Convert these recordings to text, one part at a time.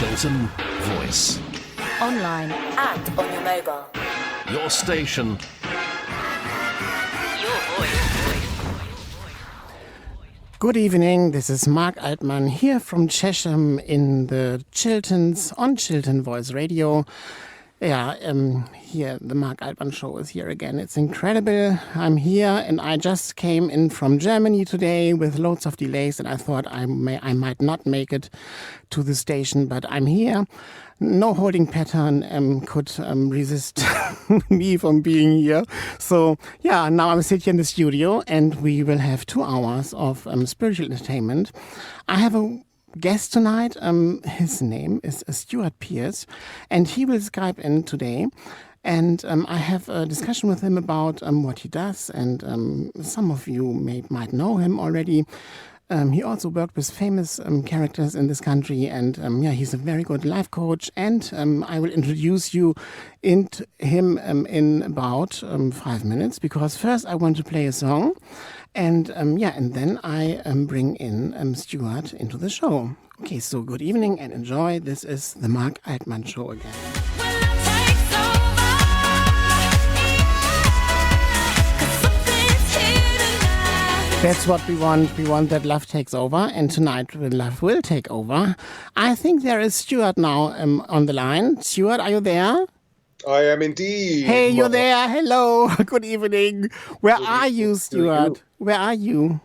Chiltern Voice. Online and on your mobile. Your station. Your voice. Good evening, this is Marc Altmann here from Chesham in the Chilterns on Chiltern Voice Radio. Here the Marc Altmann show is here again. It's incredible. I'm here and I just came in from Germany today with loads of delays and I thought I might not make it to the station, but I'm here. No holding pattern could resist me from being here. So now I'm sitting here in the studio and we will have 2 hours of spiritual entertainment. I have a guest tonight. His name is Stewart Pearce, and he will Skype in today. And I have a discussion with him about what he does, and some of you might know him already. He also worked with famous characters in this country, and he's a very good life coach. And I will introduce you into him in about 5 minutes, because first I want to play a song. And then I bring in Stewart into the show. Okay, so good evening and enjoy. This is the Marc Altmann Show again. That's what we want. We want that love takes over, and tonight love will take over. I think there is Stewart now on the line. Stewart, are you there? I am indeed. Hey, you're there. Hello. Good evening. Where are you, Stewart? Where are you?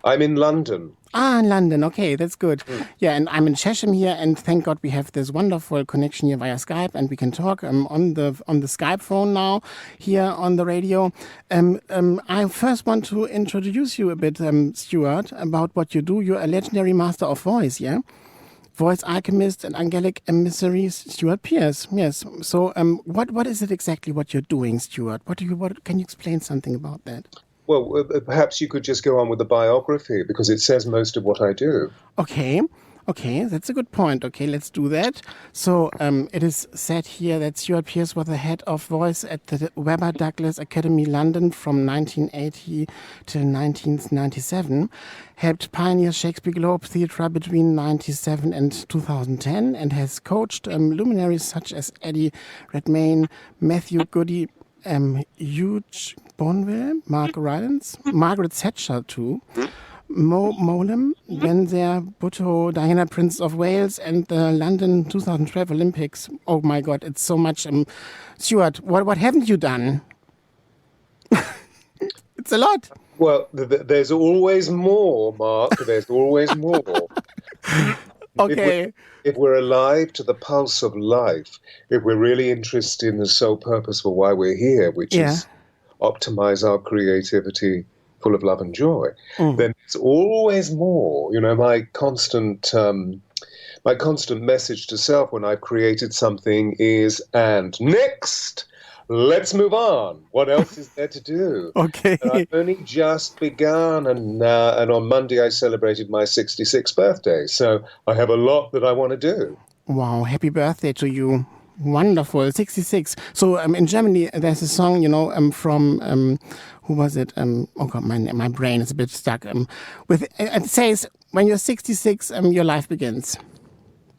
I'm in London. In London. Okay, that's good. Yeah, and I'm in Chesham here, and thank God we have this wonderful connection here via Skype, and we can talk on the Skype phone now here on the radio. I first want to introduce you a bit, Stewart, about what you do. You're a legendary master of voice, yeah? Voice alchemist and angelic emissary, Stewart Pearce. Yes. So, what is it exactly what you're doing, Stewart? What can you explain something about that? Well, perhaps you could just go on with the biography, because it says most of what I do. Okay, that's a good point. Okay, let's do that. So it is said here that Stewart Pearce was the head of voice at the Webber Douglas Academy London from 1980 till 1997, helped pioneer Shakespeare Globe Theatre between 1997 and 2010, and has coached luminaries such as Eddie Redmayne, Matthew Goody, Hugh Bonville, Mark Rylance, Margaret Thatcher too, Mo Mowlem, Benzer Bhutto, Diana, Prince of Wales, and the London 2012 Olympics. Oh my God, it's so much. Stewart, what haven't you done? It's a lot. Well, there's always more, Mark. There's always more. Okay. If we're alive to the pulse of life, if we're really interested in the sole purpose for why we're here, which is optimize our creativity full of love and joy, then it's always more. You know, my constant message to self when I've created something is, and next, let's move on. What else is there to do? Okay. And I've only just begun, and on Monday I celebrated my 66th birthday, so I have a lot that I want to do. Wow, happy birthday to you. Wonderful, 66. So in Germany, there's a song, from, who was it? Oh God, my brain is a bit stuck. It says, when you're 66, your life begins.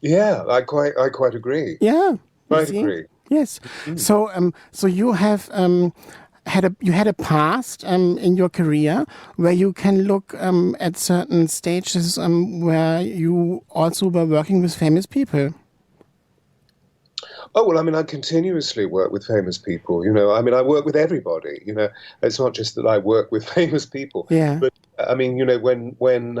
Yeah, I quite agree. Yeah. Quite agree. Yes. Mm-hmm. So you have had a past in your career where you can look at certain stages where you also were working with famous people. Oh, well, I mean, I continuously work with famous people, I mean, I work with everybody, It's not just that I work with famous people. Yeah. But, I mean, when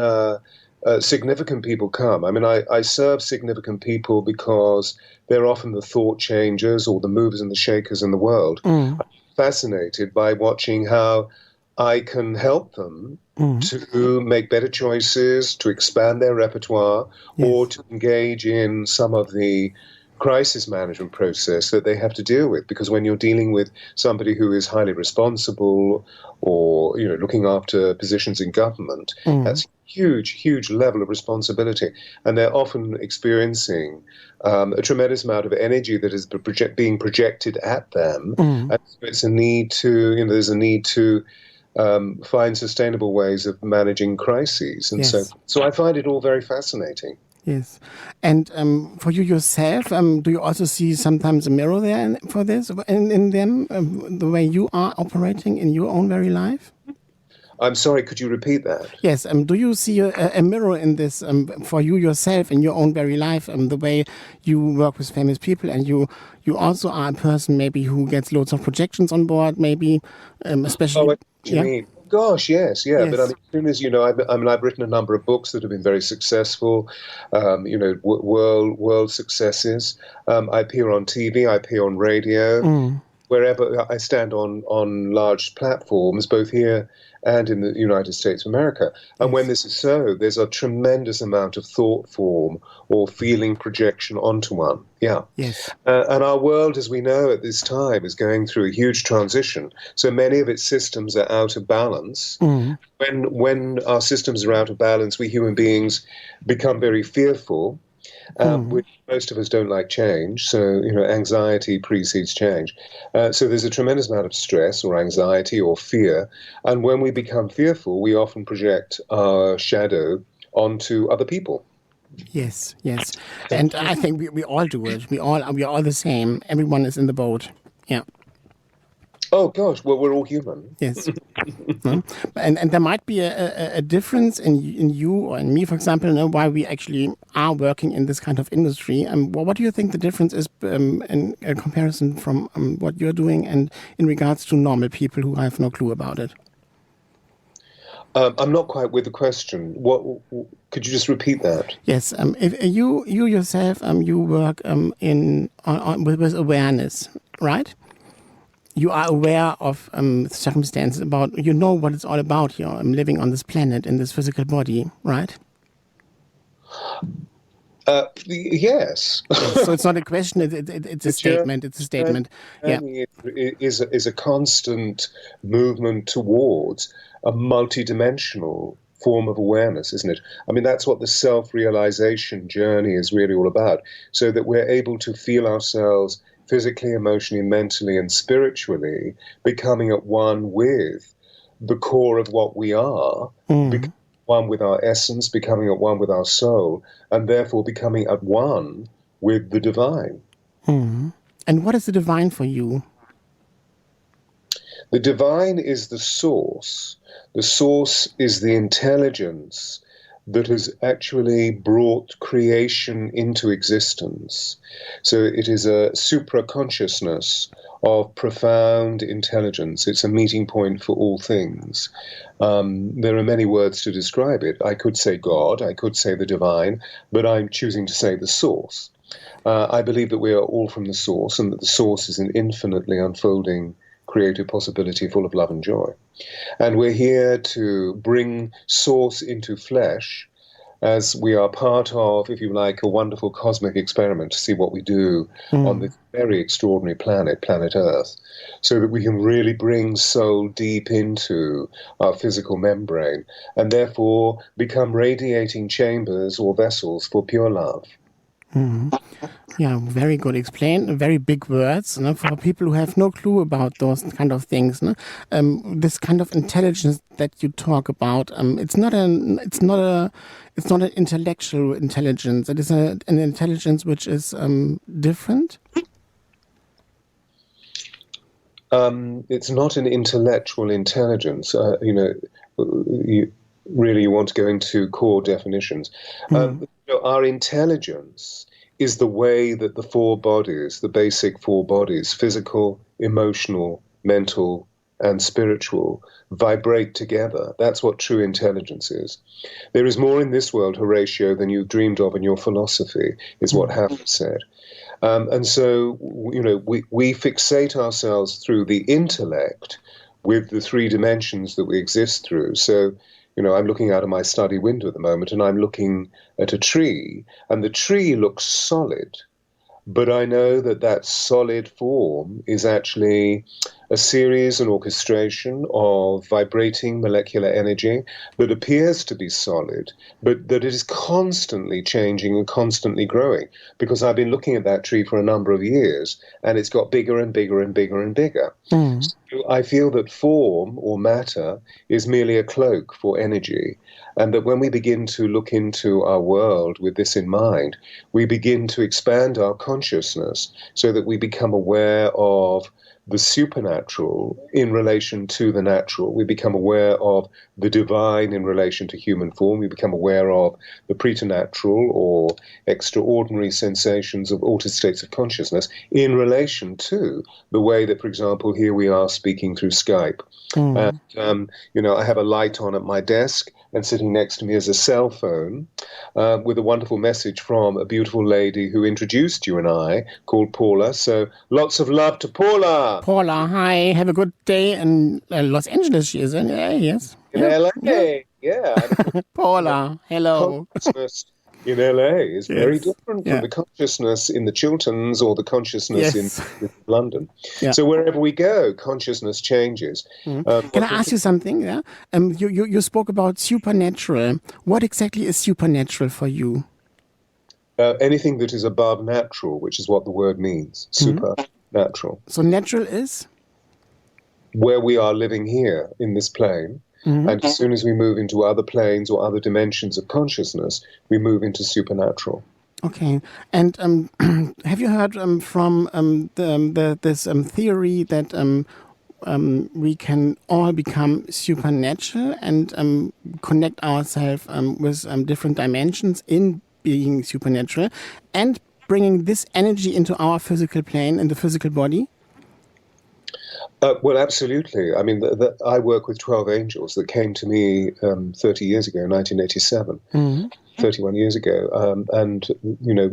significant people come, I mean, I serve significant people because they're often the thought changers or the movers and the shakers in the world. I'm fascinated by watching how I can help them to make better choices, to expand their repertoire, or to engage in some of the crisis management process that they have to deal with. Because when you're dealing with somebody who is highly responsible or, looking after positions in government, that's a huge level of responsibility. And they're often experiencing a tremendous amount of energy that is being projected at them. And so it's a need to, there's a need to find sustainable ways of managing crises. And so I find it all very fascinating. Yes. And for you yourself, do you also see sometimes a mirror there for this, in them, the way you are operating in your own very life? I'm sorry, could you repeat that? Yes. Do you see a mirror in this for you yourself in your own very life, the way you work with famous people, and you also are a person maybe who gets loads of projections on board, maybe Oh, especially, what do you yeah, mean? Gosh, yes, yeah. But I yes, mean, as soon as you know, I've written a number of books that have been very successful. World successes. I appear on TV. I appear on radio. Wherever I stand on large platforms, both here and in the United States of America. And when yes, this is so, there's a tremendous amount of thought form or feeling projection onto one. Yeah. yes, And our world, as we know at this time, is going through a huge transition. So many of its systems are out of balance. When our systems are out of balance, we human beings become very fearful, which most of us don't like change. So, anxiety precedes change. So there's a tremendous amount of stress or anxiety or fear. And when we become fearful, we often project our shadow onto other people. yes, yes. And I think we all do it. We are all the same. Everyone is in the boat. Yeah. Oh, gosh, well, we're all human. Yes. No? And there might be a difference in you or in me, for example, why we actually are working in this kind of industry. What do you think the difference is in a comparison from what you're doing and in regards to normal people who have no clue about it? I'm not quite with the question. What could you just repeat that? Yes, if you yourself you work with awareness, right? You are aware of circumstances about, what it's all about here. I'm living on this planet in this physical body, right? Yes. Yes. So it's not a question. It's a The statement. It's a statement. Yeah. journey is a constant movement towards a multidimensional form of awareness, isn't it? I mean, that's what the self-realization journey is really all about, so that we're able to feel ourselves physically, emotionally, mentally, and spiritually becoming at one with the core of what we are, becoming one with our essence, becoming at one with our soul, and therefore becoming at one with the divine. And what is the divine for you? The divine is the source. The source is the intelligence that has actually brought creation into existence. So it is a supra-consciousness of profound intelligence. It's a meeting point for all things. There are many words to describe it. I could say God, I could say the divine, but I'm choosing to say the source. I believe that we are all from the source, and that the source is an infinitely unfolding creative possibility full of love and joy. And we're here to bring source into flesh, as we are part of, if you like, a wonderful cosmic experiment to see what we do on this very extraordinary planet Earth, so that we can really bring soul deep into our physical membrane and therefore become radiating chambers or vessels for pure love. Yeah, very good. Explain very big words, for people who have no clue about those kind of things. This kind of intelligence that you talk about, it's not an intellectual intelligence. It is an intelligence which is different. It's not an intellectual intelligence. You want to go into core definitions. Our intelligence is the way that the four bodies, the basic four bodies, physical, emotional, mental, and spiritual, vibrate together. That's what true intelligence is. There is more in this world, Horatio, than you've dreamed of in your philosophy, is what Hafner said. And so, we fixate ourselves through the intellect with the three dimensions that we exist through. So, I'm looking out of my study window at the moment, and I'm looking at a tree, and the tree looks solid. But I know that solid form is actually a series, an orchestration of vibrating molecular energy that appears to be solid, but that it is constantly changing and constantly growing. Because I've been looking at that tree for a number of years, and it's got bigger and bigger and bigger and bigger. So I feel that form or matter is merely a cloak for energy, and that when we begin to look into our world with this in mind, we begin to expand our consciousness so that we become aware of the supernatural in relation to the natural. We become aware of the divine in relation to human form. We become aware of the preternatural or extraordinary sensations of altered states of consciousness in relation to the way that, for example, here we are speaking through Skype. And, I have a light on at my desk, and sitting next to me is a cell phone with a wonderful message from a beautiful lady who introduced you and I, called Paula. So lots of love to Paula. Paula, hi. Have a good day in Los Angeles. She is in LA, yes. In LA, yeah. Paula, hello. Consciousness in LA is very Yes. different from the consciousness in the Chilterns or the consciousness in London. Yeah. So wherever we go, consciousness changes. Can I ask you something? Yeah. You spoke about supernatural. What exactly is supernatural for you? Anything that is above natural, which is what the word means, supernatural. So natural is? Where we are living here in this plane. And as soon as we move into other planes or other dimensions of consciousness, we move into supernatural. Okay. And have you heard from this theory that we can all become supernatural and connect ourselves with different dimensions in being supernatural and bringing this energy into our physical plane, in the physical body? Well, absolutely. I mean, I work with 12 angels that came to me 30 years ago, 1987, 31 years ago. And,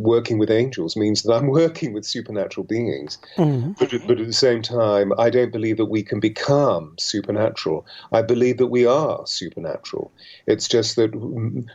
working with angels means that I'm working with supernatural beings. But at the same time, I don't believe that we can become supernatural. I believe that we are supernatural. It's just that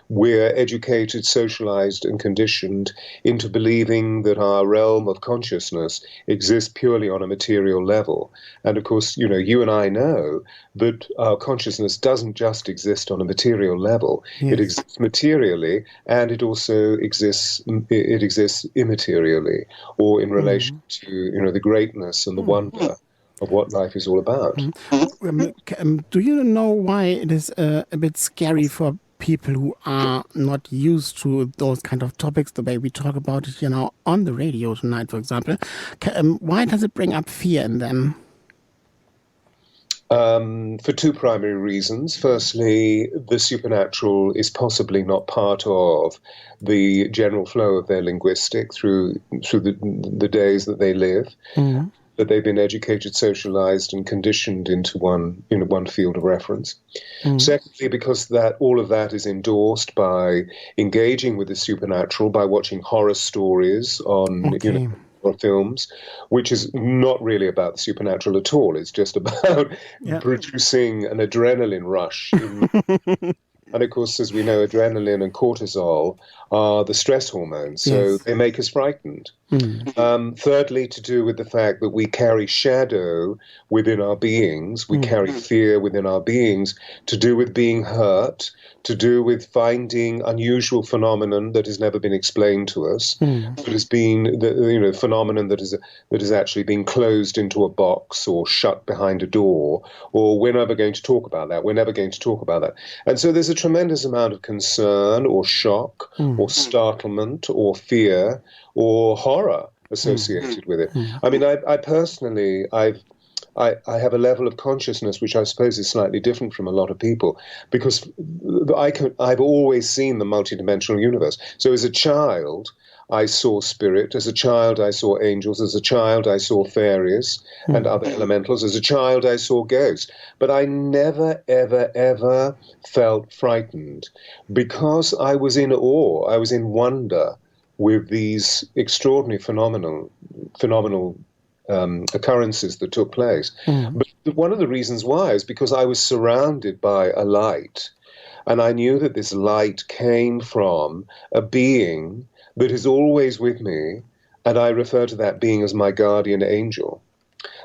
we're educated, socialized, and conditioned into believing that our realm of consciousness exists purely on a material level. And of course, you and I know that our consciousness doesn't just exist on a material level. Yes. It exists materially, and it also exists immaterially, or in relation to the greatness and the wonder of what life is all about. Do you know why it is a bit scary for people who are not used to those kind of topics, the way we talk about it, on the radio tonight, for example? Why does it bring up fear in them? For two primary reasons. Firstly, the supernatural is possibly not part of the general flow of their linguistic through the days that they live. That they've been educated, socialized, and conditioned into one field of reference. Secondly, because all of that is endorsed by engaging with the supernatural, by watching horror stories on or films, which is not really about the supernatural at all. It's just about producing an adrenaline rush. And of course, as we know, adrenaline and cortisol are the stress hormones, so they make us frightened. Thirdly, to do with the fact that we carry shadow within our beings, we carry fear within our beings, to do with being hurt, to do with finding unusual phenomenon that has never been explained to us, that has been phenomenon that has actually been closed into a box or shut behind a door, or we're never going to talk about that. We're never going to talk about that. And so there's a tremendous amount of concern or shock or startlement or fear or horror associated with it. I mean, I personally, I have a level of consciousness which I suppose is slightly different from a lot of people, because I've always seen the multidimensional universe. So as a child, I saw spirit. As a child, I saw angels. As a child, I saw fairies and other elementals. As a child, I saw ghosts. But I never, ever, ever felt frightened, because I was in awe. I was in wonder with these extraordinary phenomenal occurrences that took place. But one of the reasons why is because I was surrounded by a light, and I knew that this light came from a being that is always with me, and I refer to that being as my guardian angel.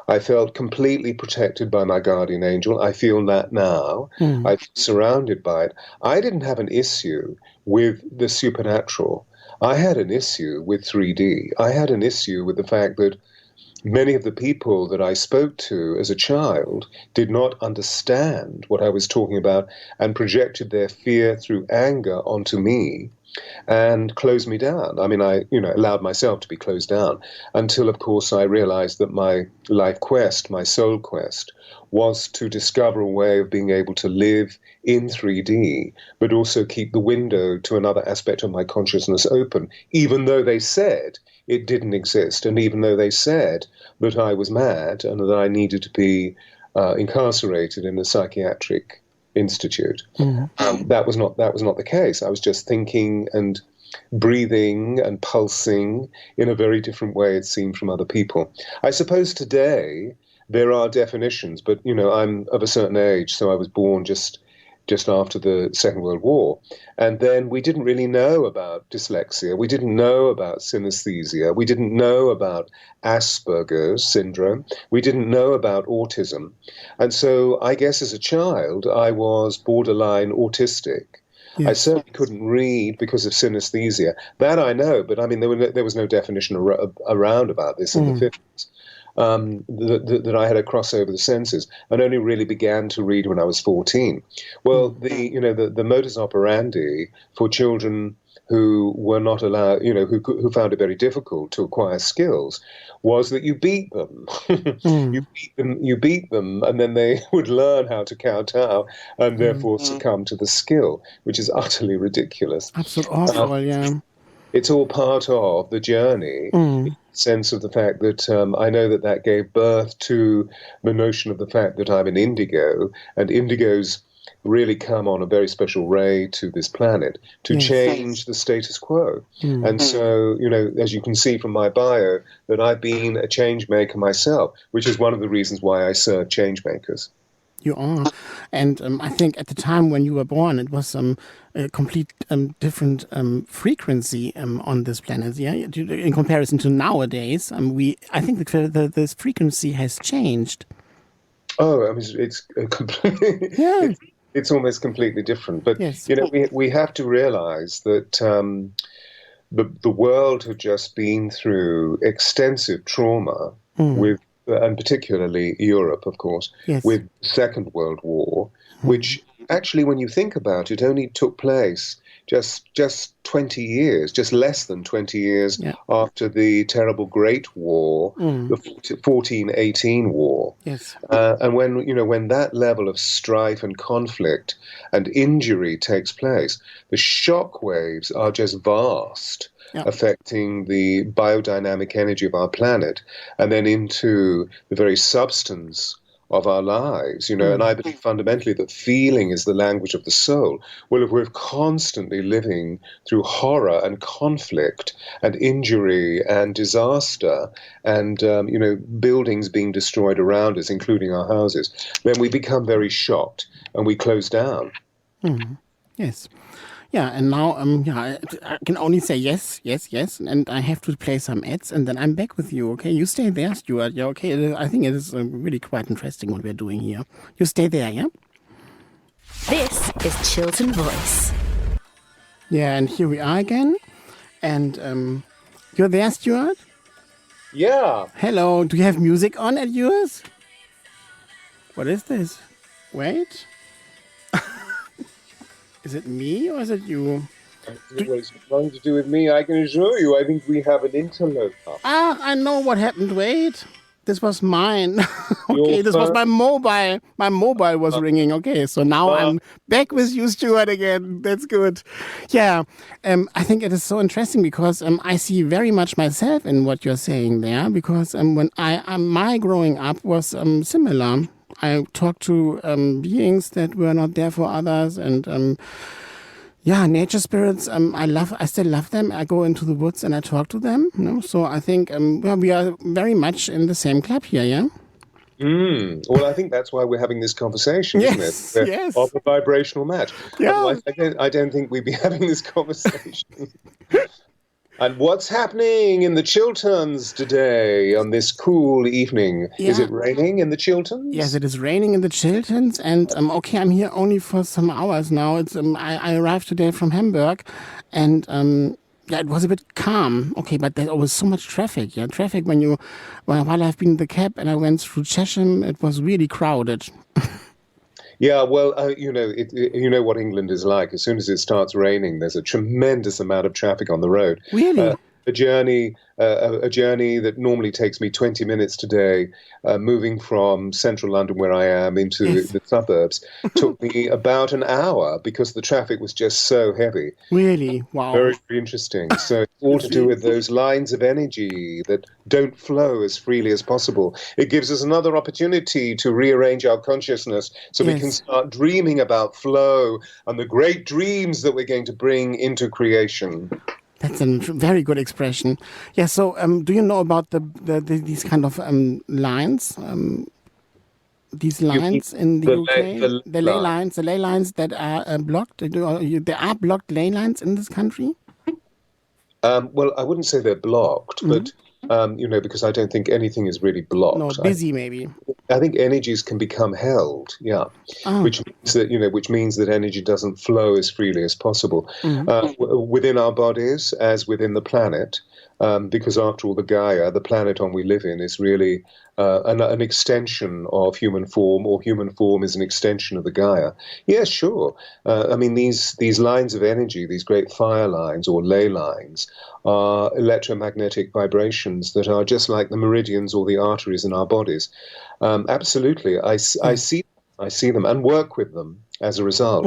I felt completely protected by my guardian angel. I feel that now. I feel surrounded by it. I didn't have an issue with the supernatural. I had an issue with 3D. I had an issue with the fact that many of the people that I spoke to as a child did not understand what I was talking about and projected their fear through anger onto me and closed me down. I mean, I allowed myself to be closed down until, of course, I realized that my life quest, my soul quest, was to discover a way of being able to live in 3D, but also keep the window to another aspect of my consciousness open, even though they said it didn't exist, and even though they said that I was mad and that I needed to be incarcerated in a psychiatric institute. That was not the case. I was just thinking and breathing and pulsing in a very different way, it seemed, from other people. I suppose today there are definitions, but I'm of a certain age, so I was born just after the Second World War. And then we didn't really know about dyslexia. We didn't know about synesthesia. We didn't know about Asperger's syndrome. We didn't know about autism. And so I guess as a child, I was borderline autistic. Yes. I certainly couldn't read because of synesthesia. That I know, but I mean, there was no definition around about this in the 50s. That I had a crossover the senses, and only really began to read when I was 14. Well, the modus operandi for children who were not allowed, who found it very difficult to acquire skills, was that you beat them. You beat them, and then they would learn how to kowtow and therefore succumb to the skill, which is utterly ridiculous. Absolutely awful, yeah. It's all part of the journey, in the sense of the fact that I know that gave birth to the notion of the fact that I'm an indigo, and indigos really come on a very special ray to this planet to change the status quo. And so, as you can see from my bio, that I've been a change maker myself, which is one of the reasons why I serve change makers. You are. And I think at the time when you were born, it was a complete different frequency on this planet. Yeah, in comparison to nowadays, I think this frequency has changed. Oh, I mean, it's completely. Yeah. It's almost completely different. But we have to realize that the world had just been through extensive trauma with. And particularly Europe, of course, with the Second World War, which actually, when you think about it, only took place just 20 years, just less than 20 years after the terrible Great War, the 1418 War. Yes. And when that level of strife and conflict and injury takes place, the shock waves are just vast. Affecting the biodynamic energy of our planet, and then into the very substance of our lives, and I believe fundamentally that feeling is the language of the soul. Well, if we're constantly living through horror and conflict and injury and disaster and, buildings being destroyed around us, including our houses, then we become very shocked and we close down. Yes. Yeah, and now I can only say yes, and I have to play some ads, and then I'm back with you, okay? You stay there, Stewart, yeah, okay? I think it is really quite interesting what we're doing here. You stay there, yeah? This is Chiltern Voice. Yeah, and here we are again, and you're there, Stewart? Yeah. Hello, do you have music on at yours? What is this? Wait. Is it me or is it you? What it's nothing to do with me, I can assure you. I think we have an interloper. Ah, I know what happened. Wait. This was mine. Okay, this was my mobile. My mobile was ringing. Okay, so now I'm back with you, Stewart, again. That's good. Yeah, I think it is so interesting because I see very much myself in what you're saying there because when my growing up was similar. I talked to beings that were not there for others, and nature spirits. I still love them. I go into the woods and I talk to them. So I think we are very much in the same club here. Yeah. Well, I think that's why we're having this conversation, isn't it? Yes. Of a vibrational match. Yeah. Otherwise, I don't think we'd be having this conversation. And what's happening in the Chilterns today on this cool evening? Is Yeah. it raining in the Chilterns? Yes, it is raining in the Chilterns, and okay, I'm here only for some hours now. It's I arrived today from Hamburg, and yeah, it was a bit calm. Okay, but there was so much traffic. Yeah, traffic while I've been in the cab and I went through Chesham, it was really crowded. Yeah, well, you know what England is like. As soon as it starts raining, there's a tremendous amount of traffic on the road. Really? A journey that normally takes me 20 minutes today, moving from central London where I am into the suburbs, took me about an hour because the traffic was just so heavy. Really? Wow. Very, very interesting. So it's all to do with those lines of energy that don't flow as freely as possible. It gives us another opportunity to rearrange our consciousness so we can start dreaming about flow and the great dreams that we're going to bring into creation. That's a very good expression. Yeah. So, do you know about these kind of lines? These lines in the UK, the ley lines that are blocked. There are blocked ley lines in this country. Well, I wouldn't say they're blocked, but because I don't think anything is really blocked. No, busy maybe. I think energies can become held, which means that energy doesn't flow as freely as possible within our bodies as within the planet, because after all, the Gaia, the planet on we live in, is really an extension of human form, or human form is an extension of the Gaia. Yeah, sure. I mean, these lines of energy, these great fire lines or ley lines, are electromagnetic vibrations that are just like the meridians or the arteries in our bodies. Absolutely, I see them and work with them as a result.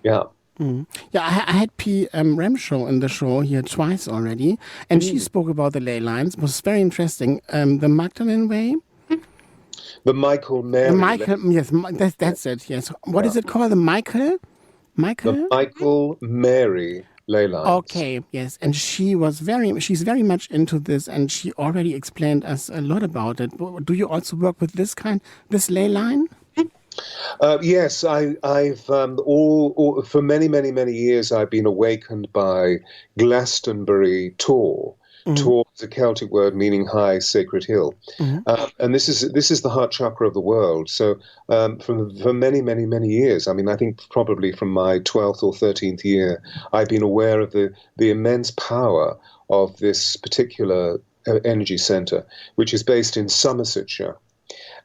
Yeah. Yeah, I had P. Remshaw in the show here twice already, and she spoke about the ley lines. It was very interesting. The Magdalene Way. The Michael Mary. Yes, that's it. Yes. What is it called? The Michael? The Michael Mary ley lines. Okay, yes. And she's very much into this, and she already explained us a lot about it. Do you also work with this ley line? Yes, I've for many years I've been awakened by Glastonbury Tor. Tor is a Celtic word meaning high sacred hill, and this is the heart chakra of the world. So for many years, I mean, I think probably from my 12th or 13th year, I've been aware of the immense power of this particular energy center, which is based in Somersetshire.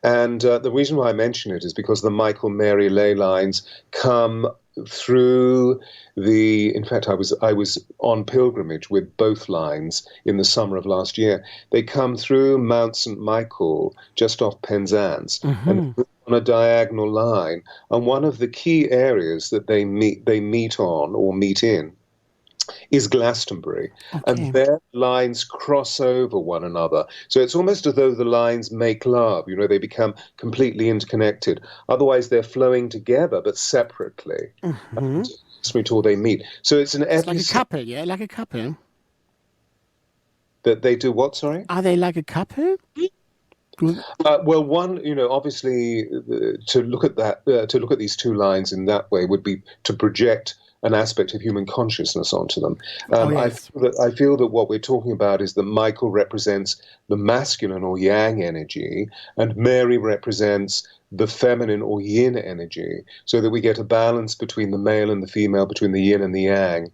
And the reason why I mention it is because the Michael Mary ley lines come through in fact, I was on pilgrimage with both lines in the summer of last year. They come through Mount St. Michael, just off Penzance, and on a diagonal line. And one of the key areas that they meet on or meet in is Glastonbury, and their lines cross over one another. So it's almost as though the lines make love. They become completely interconnected. Otherwise, they're flowing together, but separately. Or they meet. So it's like a couple, yeah, like a couple. That they do what? Sorry, are they like a couple? Well, one, obviously, to look at these two lines in that way would be to project an aspect of human consciousness onto them. I feel that what we're talking about is that Michael represents the masculine or yang energy, and Mary represents the feminine or yin energy, so that we get a balance between the male and the female, between the yin and the yang,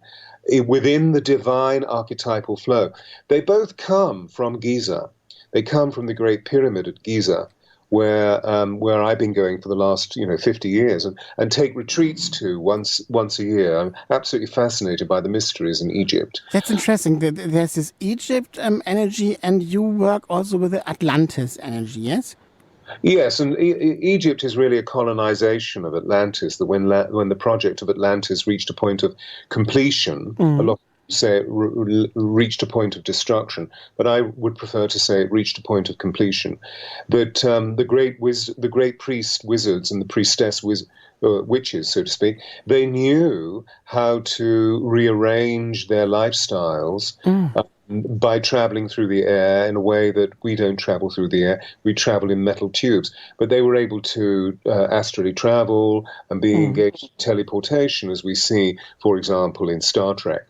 within the divine archetypal flow. They both come from Giza. They come from the Great Pyramid at Giza, where I've been going for the last 50 years and take retreats to once a year. I'm absolutely fascinated by the mysteries in Egypt. That's interesting. There's this Egypt energy, and you work also with the Atlantis energy, yes? Yes, and Egypt is really a colonization of Atlantis. That when the project of Atlantis reached a point of completion, a lot of people say it reached a point of destruction, but I would prefer to say it reached a point of completion. That the great priest wizards and the priestess witches, so to speak, they knew how to rearrange their lifestyles by traveling through the air in a way that we don't travel through the air. We travel in metal tubes. But they were able to astrally travel and be engaged in teleportation, as we see, for example, in Star Trek.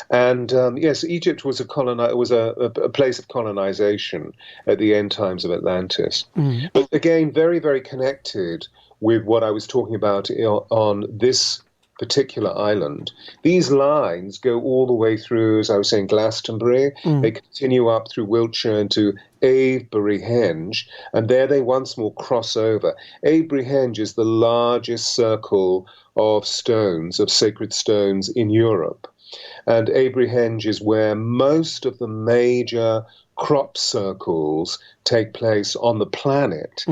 And yes, Egypt was a place of colonization at the end times of Atlantis. But again, very, very connected with what I was talking about on this particular island. These lines go all the way through, as I was saying, Glastonbury. They continue up through Wiltshire into Avebury Henge, and there they once more cross over. Avebury Henge is the largest circle of stones, of sacred stones in Europe. And Avebury Henge is where most of the major crop circles take place on the planet.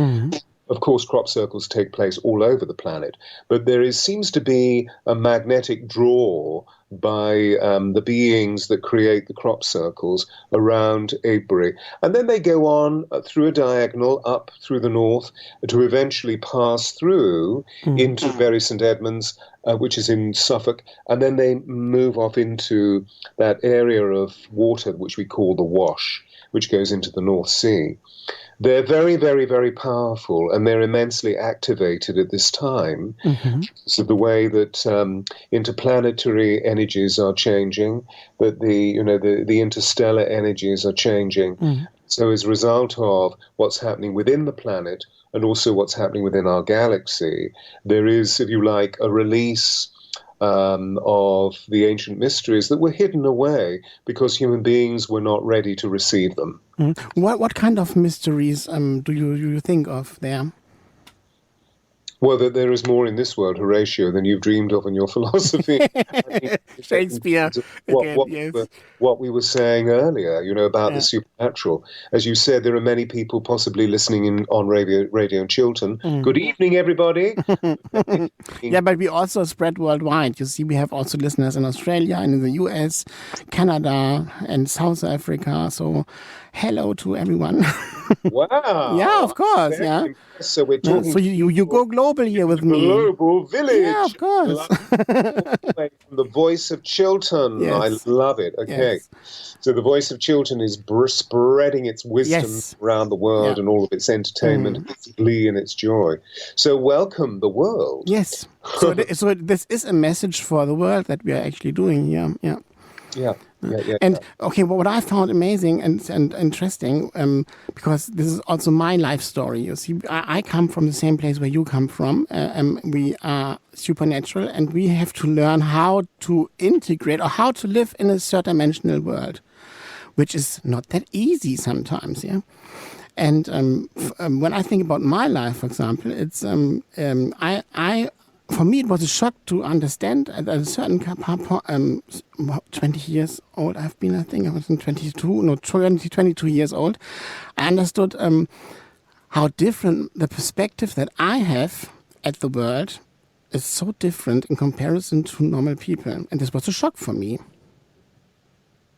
Of course, crop circles take place all over the planet, but seems to be a magnetic draw by the beings that create the crop circles around Avebury. And then they go on through a diagonal up through the north to eventually pass through into Bury St Edmunds, which is in Suffolk, and then they move off into that area of water which we call the Wash, which goes into the North Sea. They're very, very, very powerful, and they're immensely activated at this time. So the way that interplanetary energies are changing, that the interstellar energies are changing. So as a result of what's happening within the planet and also what's happening within our galaxy, there is, if you like, a release of the ancient mysteries that were hidden away because human beings were not ready to receive them. What kind of mysteries do you think of there? Well, that there is more in this world, Horatio, than you've dreamed of in your philosophy. Shakespeare. What we were saying earlier, about the supernatural. As you said, there are many people possibly listening in on Radio in Chiltern. Good evening, everybody. Yeah, but we also spread worldwide. You see, we have also listeners in Australia and in the US, Canada and South Africa. So hello to everyone. Wow. Yeah, of course. Yeah. So we're talking. So you go global here with me. Global village. Yeah, of course. The voice of Chiltern. Yes. I love it. Okay. Yes. So the voice of Chiltern is spreading its wisdom around the world and all of its entertainment, its glee and its joy. So welcome the world. Yes. So this is a message for the world that we are actually doing here. Yeah. And okay, well, what I found amazing and interesting, because this is also my life story. You see, I come from the same place where you come from. We are supernatural, and we have to learn how to integrate or how to live in a third dimensional world, which is not that easy sometimes. Yeah. And when I think about my life, for example, it's for me, it was a shock to understand at a certain 20 years old I've been, I think I was 22 years old. I understood how different the perspective that I have at the world is so different in comparison to normal people. And this was a shock for me.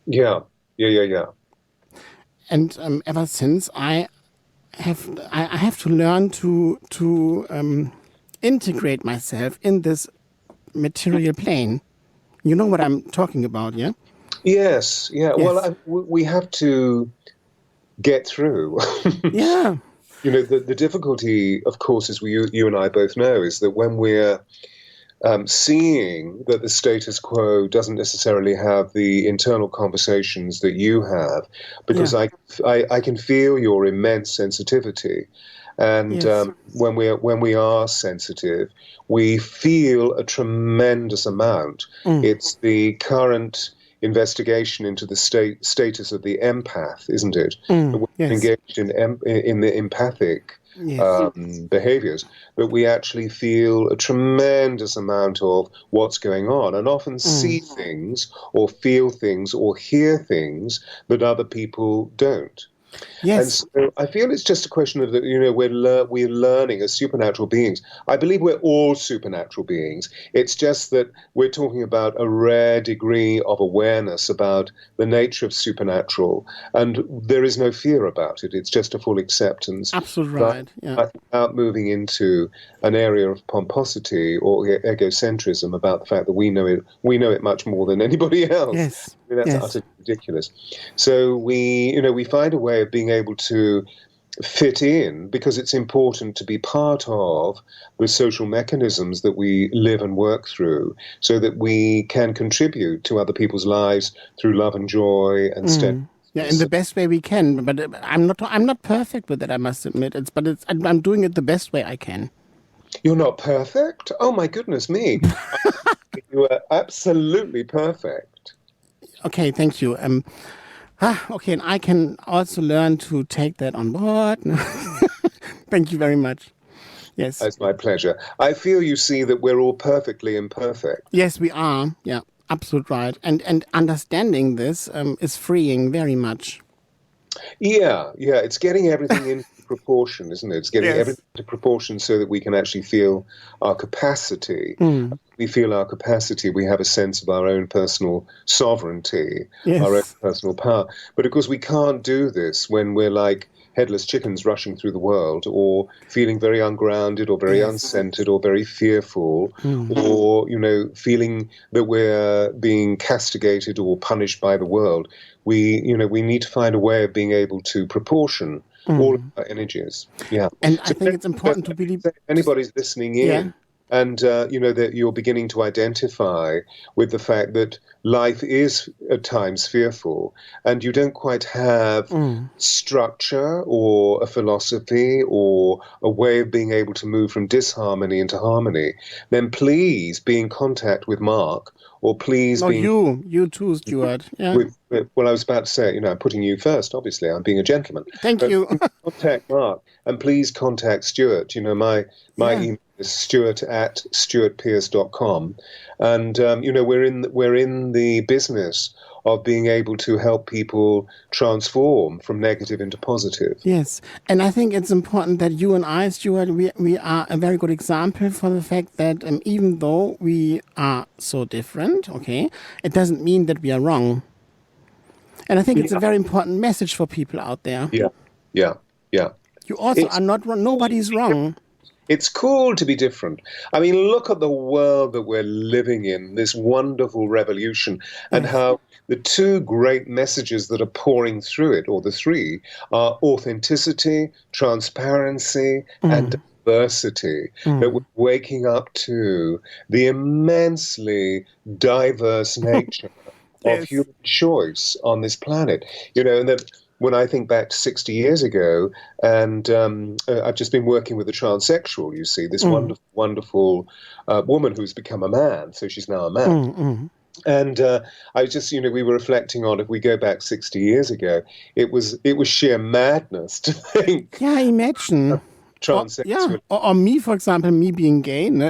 Yeah. And ever since, I have to learn to integrate myself in this material plane. You know what I'm talking about, yeah? Yes. Well, we have to get through. Yeah. The difficulty, of course, as you and I both know, is that when we're seeing that the status quo doesn't necessarily have the internal conversations that you have, because I can feel your immense sensitivity. And when we are sensitive, we feel a tremendous amount. It's the current investigation into the status of the empath, isn't it? We're engaged in the empathic behaviors, but we actually feel a tremendous amount of what's going on, and often see things or feel things or hear things that other people don't. Yes. And so I feel it's just a question of that. We're learning as supernatural beings. I believe we're all supernatural beings. It's just that we're talking about a rare degree of awareness about the nature of supernatural, and there is no fear about it. It's just a full acceptance. Absolutely right. Yeah. Without moving into an area of pomposity or egocentrism about the fact that we know it much more than anybody else. Yes. That's utterly ridiculous. So we find a way of being able to fit in, because it's important to be part of the social mechanisms that we live and work through, so that we can contribute to other people's lives through love and joy and steadiness. Yeah, in the best way we can. But I'm not perfect with it, I must admit. I'm doing it the best way I can. You're not perfect? Oh my goodness me. You are absolutely perfect. Okay, thank you. Okay, and I can also learn to take that on board. Thank you very much. Yes. It's my pleasure. I feel, you see, that we're all perfectly imperfect. Yes, we are. Yeah, absolute right. And understanding this is freeing very much. Yeah, it's getting everything into proportion, isn't it? It's getting everything into proportion so that we can actually feel our capacity. We feel our capacity, we have a sense of our own personal sovereignty, our own personal power. But of course, we can't do this when we're like headless chickens rushing through the world, or feeling very ungrounded or very uncentered or very fearful, or, feeling that we're being castigated or punished by the world. We need to find a way of being able to proportion all of our energies. Yeah. And I think it's important to believe... If anybody's listening in, and, that you're beginning to identify with the fact that life is at times fearful, and you don't quite have structure or a philosophy or a way of being able to move from disharmony into harmony, then please be in contact with Marc, or please be... you too, Stewart. Yeah. Well, I was about to say, I'm putting you first, obviously. I'm being a gentleman. Thank you. Contact Marc, and please contact Stewart. My email is stewart@stewartpearce.com. And, we're in the business of being able to help people transform from negative into positive. Yes. And I think it's important that you and I, Stewart, we are a very good example for the fact that even though we are so different, okay, it doesn't mean that we are wrong. And I think it's a very important message for people out there. Yeah. You also are not wrong. Nobody's wrong. It's cool to be different. I mean, look at the world that we're living in, this wonderful revolution, and how the two great messages that are pouring through it, or the three, are authenticity, transparency, and diversity. That we're waking up to the immensely diverse nature of human choice on this planet. And that when I think back to 60 years ago, and I've just been working with a transsexual, you see, this wonderful woman who's become a man, so she's now a man. And I just, we were reflecting on, if we go back 60 years ago, it was sheer madness to think. Yeah, imagine. Transsexual. Or me, for example, me being gay. No?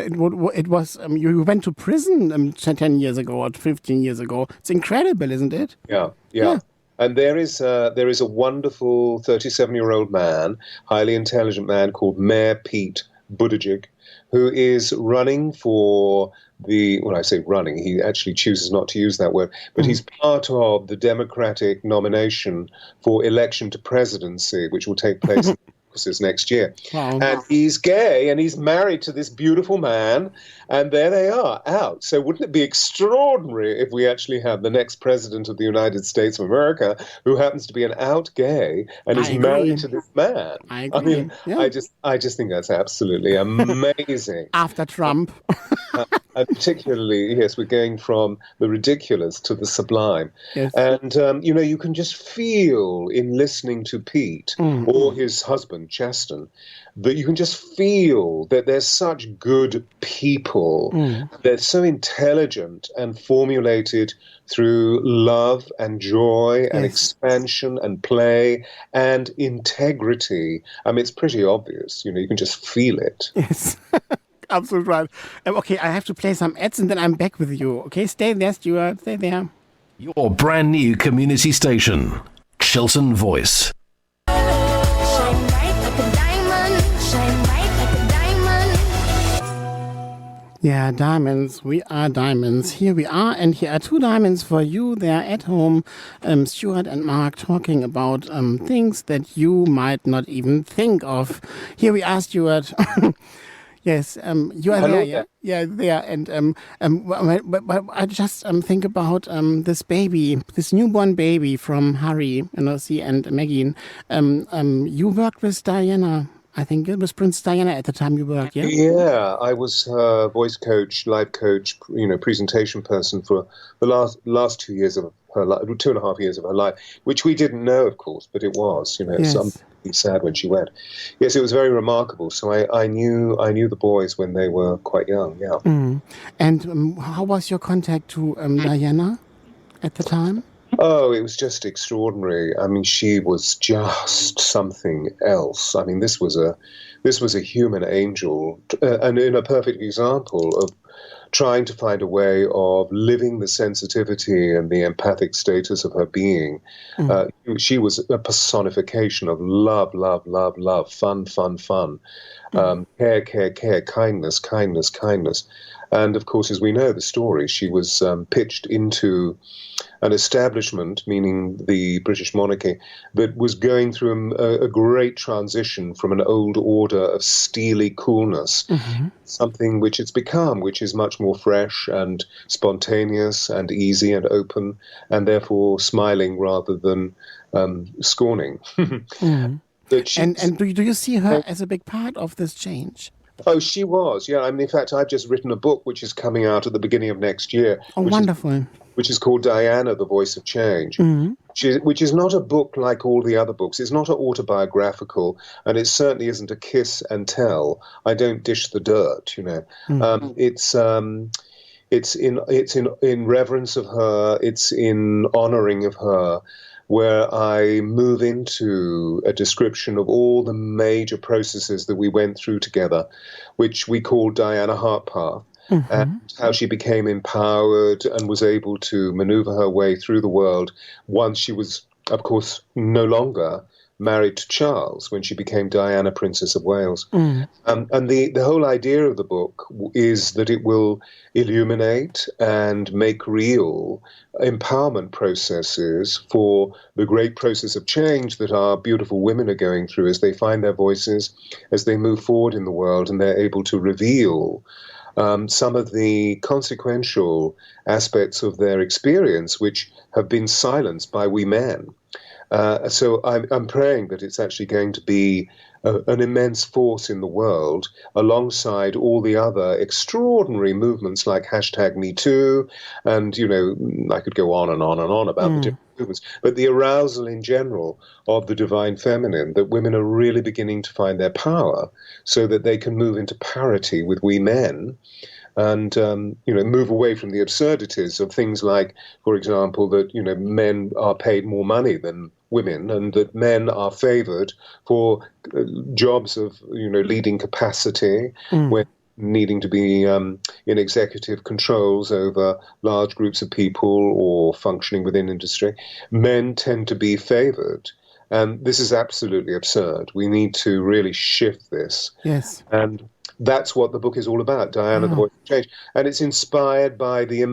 It was you went to prison 10 years ago or 15 years ago. It's incredible, isn't it? Yeah. And there is a wonderful 37-year-old man, highly intelligent man called Mayor Pete Buttigieg, who is running for when I say running, he actually chooses not to use that word, but he's part of the Democratic nomination for election to presidency, which will take place in next year. Wow. And he's gay, and he's married to this beautiful man, and there they are, out. So wouldn't it be extraordinary if we actually have the next president of the United States of America who happens to be an out gay and is married to this man? I agree. I just think that's absolutely amazing. After Trump. And particularly, yes, we're going from the ridiculous to the sublime. Yes. And, you can just feel in listening to Pete or his husband, Chaston, that you can just feel that they're such good people. They're so intelligent and formulated through love and joy and expansion and play and integrity. I mean, it's pretty obvious. You can just feel it. Yes. Absolutely right. Okay, I have to play some ads and then I'm back with you. Okay, stay there, Stewart. Stay there. Your brand new community station, Chiltern Voice. Shine bright like a diamond. Shine bright like a diamond. Yeah, diamonds. We are diamonds. Here we are, and here are two diamonds for you. They are at home. Stewart and Marc talking about things that you might not even think of. Here we are, Stewart. Yes, you are Hello there, there. yeah, there, and but I just think about this baby, this newborn baby from Harry, see, and Meghan. You worked with Diana. I think it was Prince Diana at the time you worked, yeah. Yeah, I was her voice coach, live coach, presentation person for the last 2 years of her life, 2.5 years of her life, which we didn't know, of course, but it was. It's Yes. sad when she went. Yes, it was very remarkable. So I knew the boys when they were quite young. Yeah. And how was your contact to Diana at the time? Oh, it was just extraordinary. I mean, she was just something else. I mean, this was a human angel, and in a perfect example of trying to find a way of living the sensitivity and the empathic status of her being. She was a personification of love, love, love, love, fun, fun, fun, care, care, care, kindness, kindness, kindness. And of course, as we know the story, she was pitched into an establishment, meaning the British monarchy, that was going through a great transition from an old order of steely coolness, something which it's become, which is much more fresh and spontaneous and easy and open, and therefore smiling rather than scorning. That And do you see her as a big part of this change? Oh, she was, yeah. I mean, in fact, I've just written a book which is coming out at the beginning of next year, Oh, wonderful. which is called Diana, the Voice of Change, which is not a book like all the other books. It's not autobiographical, and it certainly isn't a kiss and tell. I don't dish the dirt, It's in reverence of her. It's in honoring of her, where I move into a description of all the major processes that we went through together, which we call Diana Heartpath, and how she became empowered and was able to maneuver her way through the world once she was, of course, no longer married to Charles, when she became Diana, Princess of Wales. And the whole idea of the book is that it will illuminate and make real empowerment processes for the great process of change that our beautiful women are going through as they find their voices, as they move forward in the world, and they're able to reveal some of the consequential aspects of their experience which have been silenced by we men. So I'm praying that it's actually going to be an immense force in the world, alongside all the other extraordinary movements like #MeToo, and I could go on and on and on about the different movements. But the arousal in general of the divine feminine, that women are really beginning to find their power, so that they can move into parity with we men. And move away from the absurdities of things like, for example, that men are paid more money than women, and that men are favoured for jobs of leading capacity, when needing to be in executive controls over large groups of people or functioning within industry. Men tend to be favoured. And this is absolutely absurd. We need to really shift this. Yes. And that's what the book is all about, Diana, the Voice of Change. And it's inspired by the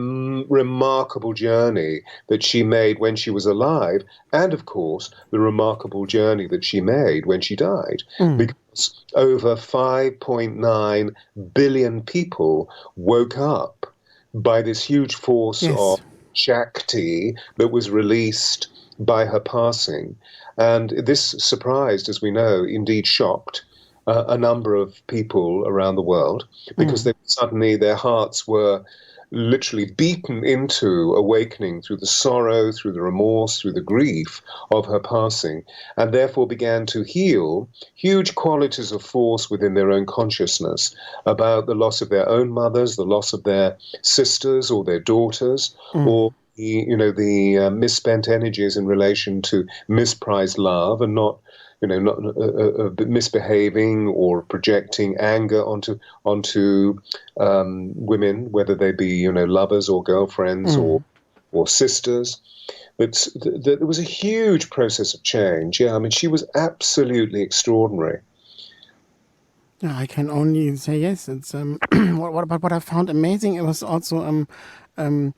remarkable journey that she made when she was alive, and, of course, the remarkable journey that she made when she died. Because over 5.9 billion people woke up by this huge force of Shakti that was released by her passing. And this surprised, as we know, indeed shocked a number of people around the world, because suddenly their hearts were literally beaten into awakening through the sorrow, through the remorse, through the grief of her passing, and therefore began to heal huge qualities of force within their own consciousness about the loss of their own mothers, the loss of their sisters or their daughters, or the misspent energies in relation to misprized love, and not misbehaving or projecting anger onto women, whether they be lovers or girlfriends or sisters. But there was a huge process of change. Yeah, I mean, she was absolutely extraordinary. Yeah, I can only say yes. It's what I found amazing. It was also her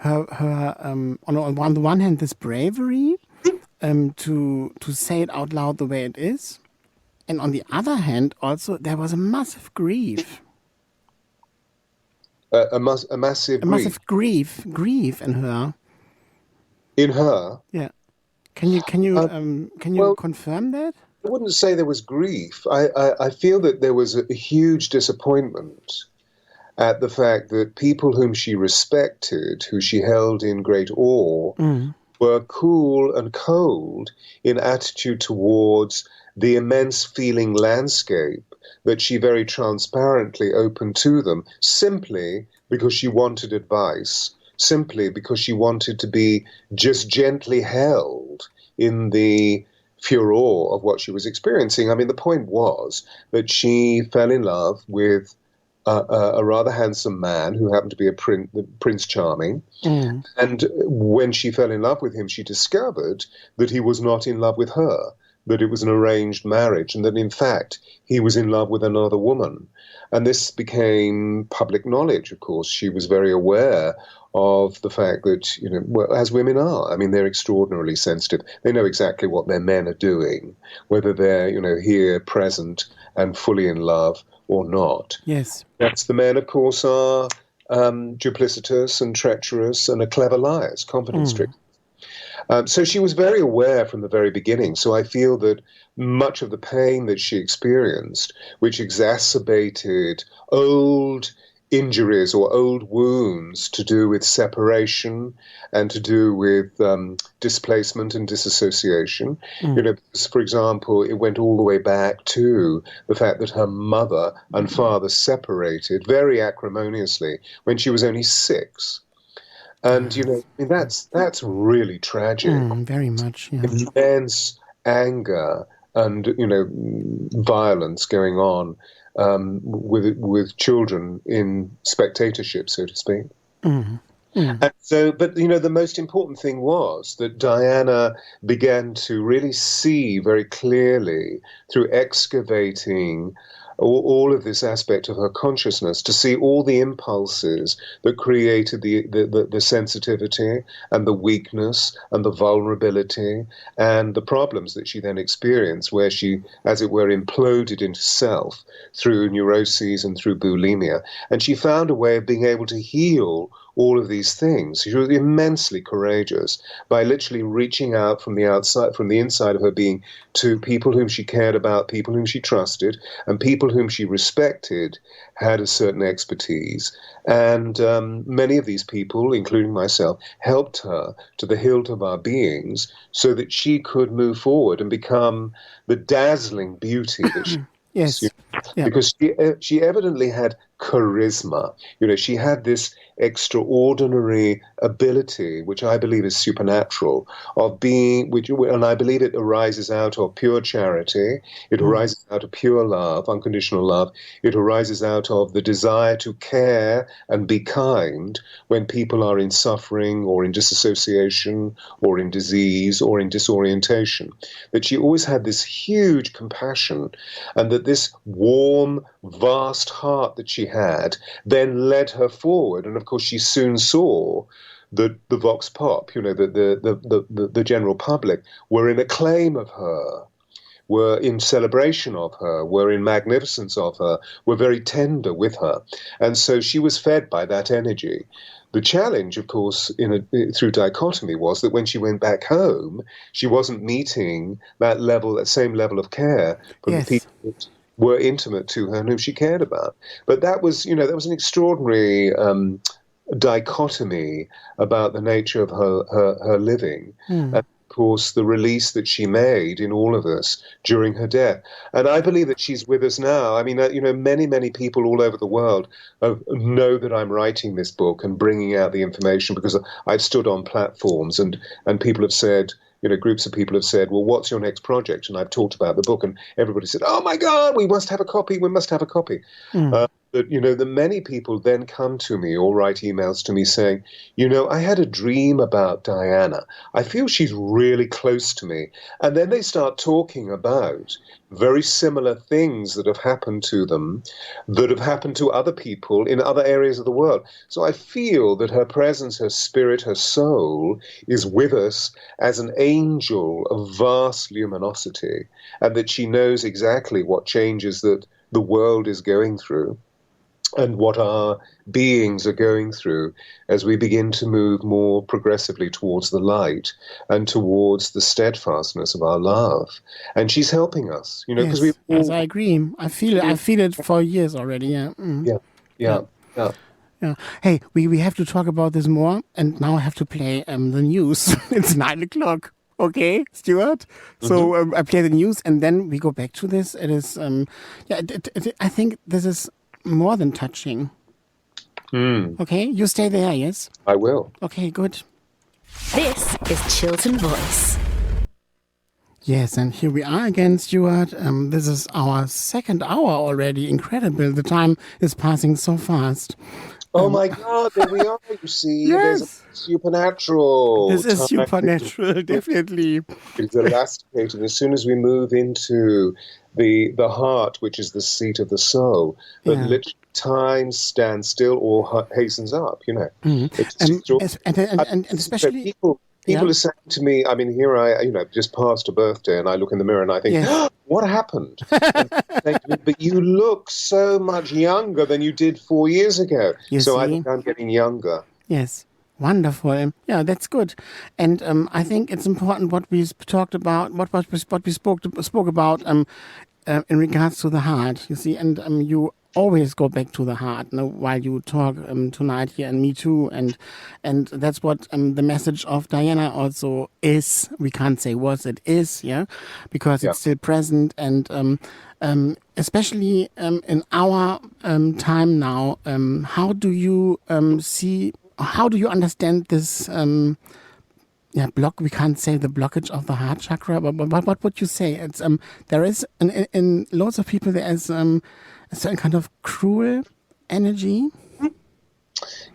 on the one hand, this bravery to say it out loud the way it is, and on the other hand, also there was a massive grief a massive A massive grief in her. in her. Yeah. Can you Well, confirm that? I wouldn't say there was grief. I feel that there was a huge disappointment at the fact that people whom she respected, who she held in great awe, were cool and cold in attitude towards the immense feeling landscape that she very transparently opened to them, simply because she wanted advice, simply because she wanted to be just gently held in the furor of what she was experiencing. I mean, the point was that she fell in love with a rather handsome man who happened to be Prince Charming. And when she fell in love with him, she discovered that he was not in love with her, that it was an arranged marriage, and that in fact he was in love with another woman. And this became public knowledge, of course. She was very aware of the fact that, well, as women are, I mean, they're extraordinarily sensitive. They know exactly what their men are doing, whether they're, here, present, and fully in love or not. Yes. That's the men, of course, are duplicitous and treacherous and are clever liars, confidence trickers. So she was very aware from the very beginning. So I feel that much of the pain that she experienced, which exacerbated old injuries or old wounds to do with separation and to do with displacement and disassociation. For example, it went all the way back to the fact that her mother and father separated very acrimoniously when she was only 6. And, I mean, that's really tragic. Very much, yeah. Immense anger and, violence going on with children in spectatorship, so to speak. And so, but the most important thing was that Diana began to really see very clearly through excavating all of this aspect of her consciousness, to see all the impulses that created the sensitivity and the weakness and the vulnerability and the problems that she then experienced, where she, as it were, imploded into self through neuroses and through bulimia. And she found a way of being able to heal all of these things. She was immensely courageous by literally reaching out from the outside, from the inside of her being, to people whom she cared about, people whom she trusted, and people whom she respected had a certain expertise. And many of these people, including myself, helped her to the hilt of our beings so that she could move forward and become the dazzling beauty that she Yes. Yeah. Because she evidently had charisma. She had this extraordinary ability, which I believe is supernatural, of being, and I believe it arises out of pure charity, it arises out of pure love, unconditional love, it arises out of the desire to care and be kind when people are in suffering or in disassociation or in disease or in disorientation. That she always had this huge compassion, and that this warm, vast heart that she had then led her forward. And of course, she soon saw that the vox pop, the general public, were in acclaim of her, were in celebration of her, were in magnificence of her, were very tender with her. And so she was fed by that energy. The challenge, of course, through dichotomy, was that when she went back home, she wasn't meeting that same level of care from the people that were intimate to her and whom she cared about. But that was an extraordinary dichotomy about the nature of her living. And of course, the release that she made in all of us during her death. And I believe that she's with us now. I mean, many, many people all over the world know that I'm writing this book and bringing out the information, because I've stood on platforms and people have said, groups of people have said, well, what's your next project? And I've talked about the book, and everybody said, oh my God, we must have a copy. We must have a copy. But, the many people then come to me or write emails to me saying, I had a dream about Diana. I feel she's really close to me. And then they start talking about very similar things that have happened to them, that have happened to other people in other areas of the world. So I feel that her presence, her spirit, her soul is with us as an angel of vast luminosity, and that she knows exactly what changes that the world is going through. and what our beings are going through as we begin to move more progressively towards the light and towards the steadfastness of our love. And she's helping us, because we Yes, all, I agree. I feel it. I feel it for years already. Yeah. yeah, yeah, yeah. Yeah. Hey, we have to talk about this more, and now I have to play the news. It's 9:00. Okay, Stewart. So I play the news, and then we go back to this. It is, I think this is more than touching. Okay, you stay there, yes? I will. Okay, good. This is Chiltern Voice. Yes, and here we are again, Stewart. This is our second hour already. Incredible. The time is passing so fast. Oh my God, there we are, you see. Yes. There's a supernatural. This is time. supernatural, definitely. It's elasticating. As soon as we move into the heart, which is the seat of the soul, that literally time stands still or hastens up, It's And especially... People are saying to me, I mean, here I, just passed a birthday, and I look in the mirror and I think, what happened? And they say to me, but you look so much younger than you did 4 years ago. So I think I'm getting younger. Yes. Wonderful. Yeah, that's good. And I think it's important what we talked about, what we spoke about in regards to the heart, you see, and you always go back to the heart while you talk tonight here, and me too, and that's what the message of Diana also is. We can't say was, it is, because it's still present, and especially in our time now. How do you how do you understand this block? We can't say the blockage of the heart chakra, but what would you say? It's there is in lots of people there is a certain kind of cruel energy.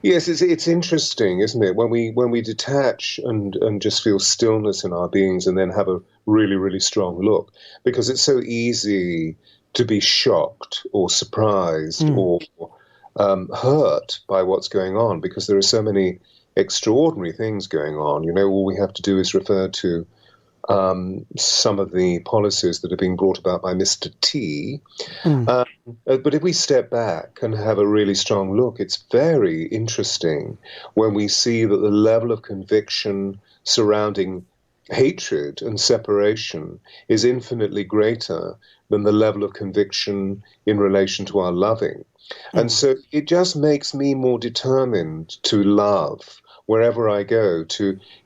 Yes, it's interesting, isn't it? When we detach and just feel stillness in our beings, and then have a really, really strong look, because it's so easy to be shocked or surprised or hurt by what's going on, because there are so many extraordinary things going on. All we have to do is refer to some of the policies that are being brought about by Mr. T. But if we step back and have a really strong look, it's very interesting when we see that the level of conviction surrounding hatred and separation is infinitely greater than the level of conviction in relation to our loving. And so it just makes me more determined to love wherever I go.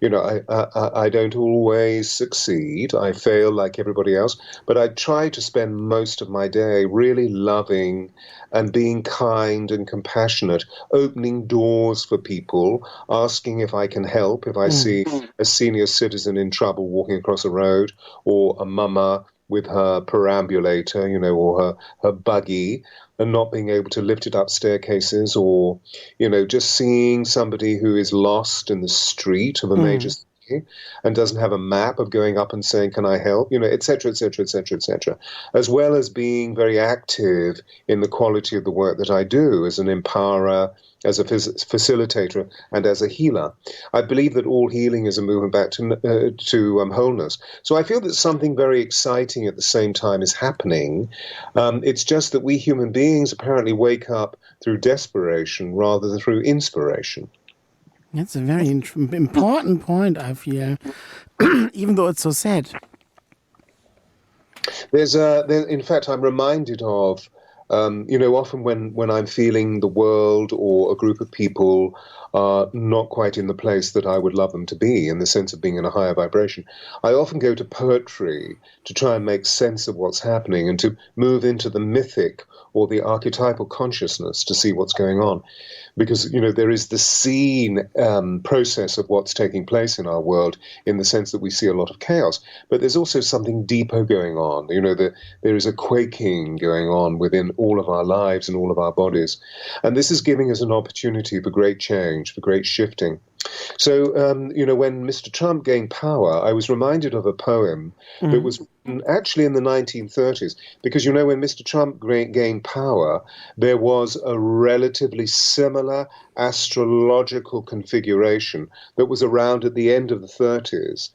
I don't always succeed. I fail like everybody else, but I try to spend most of my day really loving and being kind and compassionate, opening doors for people, asking if I can help, if I see a senior citizen in trouble walking across a road, or a mama with her perambulator, or her buggy, and not being able to lift it up staircases, or, just seeing somebody who is lost in the street of a major city and doesn't have a map, of going up and saying, can I help, et cetera, et cetera, et cetera, et cetera, as well as being very active in the quality of the work that I do as an empowerer, as a facilitator, and as a healer. I believe that all healing is a movement back to wholeness. So I feel that something very exciting at the same time is happening. It's just that we human beings apparently wake up through desperation rather than through inspiration. That's a very important point, I feel, even though it's so sad. In fact, I'm reminded of, often when I'm feeling the world or a group of people are not quite in the place that I would love them to be, in the sense of being in a higher vibration, I often go to poetry to try and make sense of what's happening, and to move into the mythic or the archetypal consciousness to see what's going on. Because, there is the seen process of what's taking place in our world, in the sense that we see a lot of chaos. But there's also something deeper going on. There is a quaking going on within all of our lives and all of our bodies. And this is giving us an opportunity for great change, for great shifting. So, when Mr. Trump gained power, I was reminded of a poem that was written actually in the 1930s, because when Mr. Trump gained power, there was a relatively similar astrological configuration that was around at the end of the 30s.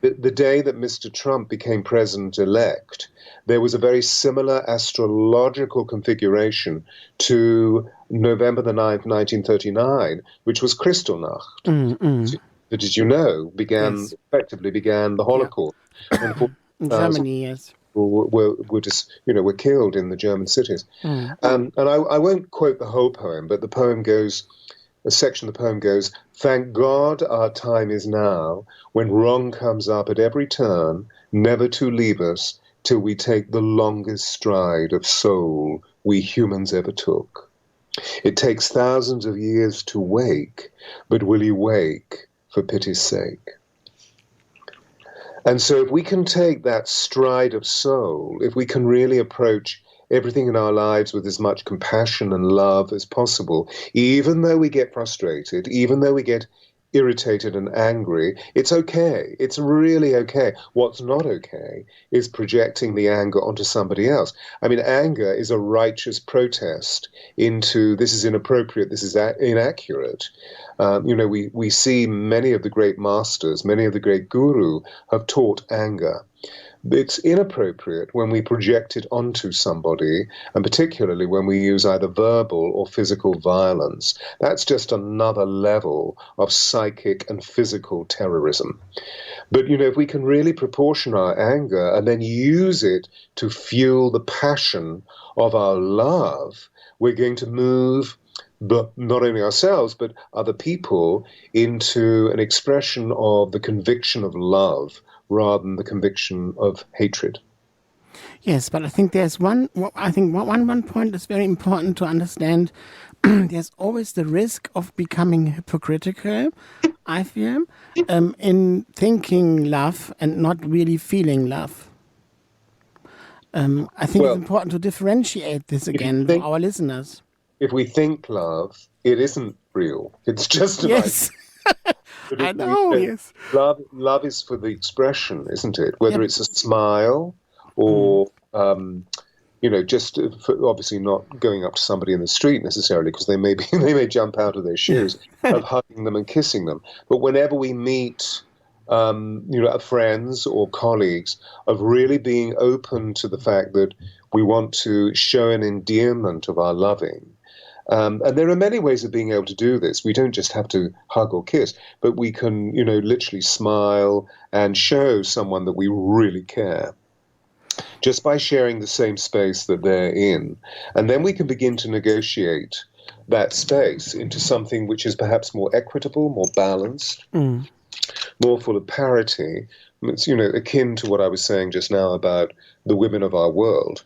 The day that Mr. Trump became president-elect, there was a very similar astrological configuration to November the 9th, 1939, which was Kristallnacht. That, as you know, effectively began the Holocaust. And In Germany, yes. were just, were killed in the German cities. And I won't quote the whole poem, but a section of the poem goes, "Thank God our time is now, when wrong comes up at every turn, never to leave us till we take the longest stride of soul we humans ever took. It takes thousands of years to wake, but will you wake for pity's sake?" And so if we can take that stride of soul, if we can really approach everything in our lives with as much compassion and love as possible, even though we get frustrated, even though we get irritated and angry, it's okay. It's really okay. What's not okay is projecting the anger onto somebody else. I mean, anger is a righteous protest into this is inappropriate, this is inaccurate. We see many of the great masters, many of the great guru have taught anger. It's inappropriate when we project it onto somebody, and particularly when we use either verbal or physical violence. That's just another level of psychic and physical terrorism. But, if we can really proportion our anger and then use it to fuel the passion of our love, we're going to move not only ourselves, but other people into an expression of the conviction of love rather than the conviction of hatred. Yes, but I think there's one point that's very important to understand. There's always the risk of becoming hypocritical, I feel, in thinking love and not really feeling love. I think it's important to differentiate this again for our listeners. If we think love, it isn't real. It's just an Yes. I know, yes. Love is for the expression, isn't it? Whether it's a smile or, just for obviously not going up to somebody in the street necessarily, because they may jump out of their shoes, of hugging them and kissing them. But whenever we meet, friends or colleagues, of really being open to the fact that we want to show an endearment of our loving. And there are many ways of being able to do this. We don't just have to hug or kiss, but we can, literally smile and show someone that we really care just by sharing the same space that they're in. And then we can begin to negotiate that space into something which is perhaps more equitable, more balanced, more full of parity. It's, akin to what I was saying just now about the women of our world.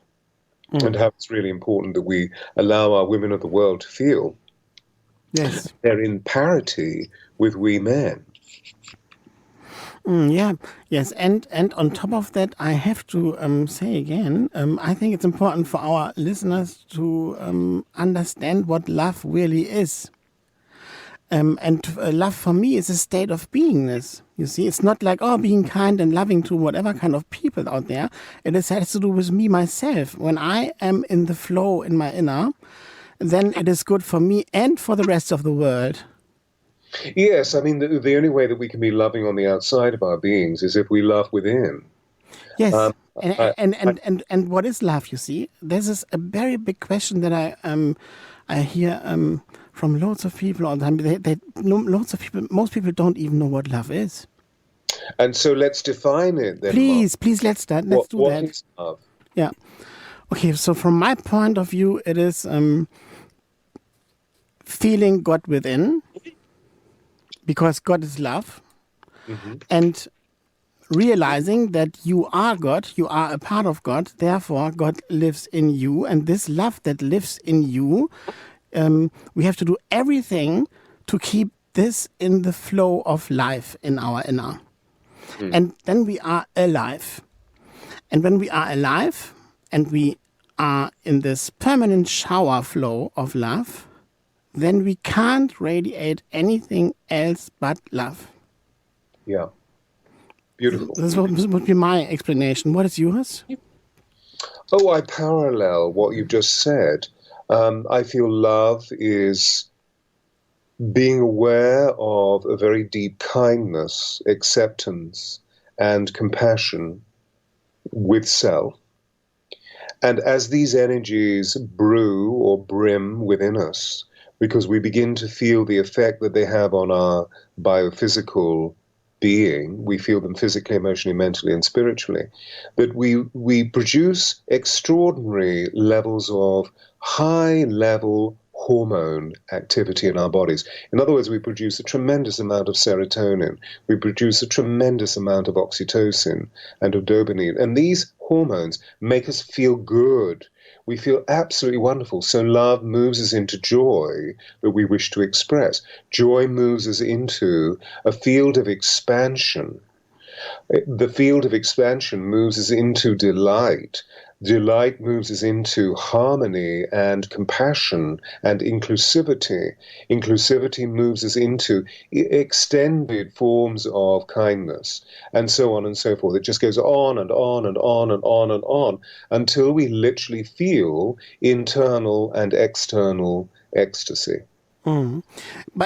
And how it's really important that we allow our women of the world to feel they're in parity with we men. Yes, and on top of that, I have to say again, I think it's important for our listeners to understand what love really is. Love for me is a state of beingness. You see, it's not like, being kind and loving to whatever kind of people out there. It has to do with me, myself. When I am in the flow in my inner, then it is good for me and for the rest of the world. Yes, I mean, the only way that we can be loving on the outside of our beings is if we love within. Yes, and what is love, you see? This is a very big question that I hear from lots of people all the time. Most people don't even know what love is. And so let's define it then. Please, let's do that. What is love? Yeah. Okay, so from my point of view, it is feeling God within, because God is love, and realizing that you are God, you are a part of God, therefore God lives in you, and this love that lives in you, we have to do everything to keep this in the flow of life in our inner. And then we are alive. And when we are alive and we are in this permanent shower flow of love, then we can't radiate anything else but love. Yeah. Beautiful. This would be my explanation. What is yours? Oh, I parallel what you've just said. I feel love is being aware of a very deep kindness, acceptance, and compassion with self. And as these energies brew or brim within us, because we begin to feel the effect that they have on our biophysical being, we feel them physically, emotionally, mentally, and spiritually, that we produce extraordinary levels of high-level hormone activity in our bodies. In other words, we produce a tremendous amount of serotonin, we produce a tremendous amount of oxytocin and of dopamine, and these hormones make us feel good. We feel absolutely wonderful. So love moves us into joy that we wish to express. Joy moves us into a field of expansion. The field of expansion moves us into delight. Delight moves us into harmony and compassion and inclusivity. Inclusivity moves us into extended forms of kindness, and so on and so forth. It just goes on and on and on and on and on until we literally feel internal and external ecstasy. But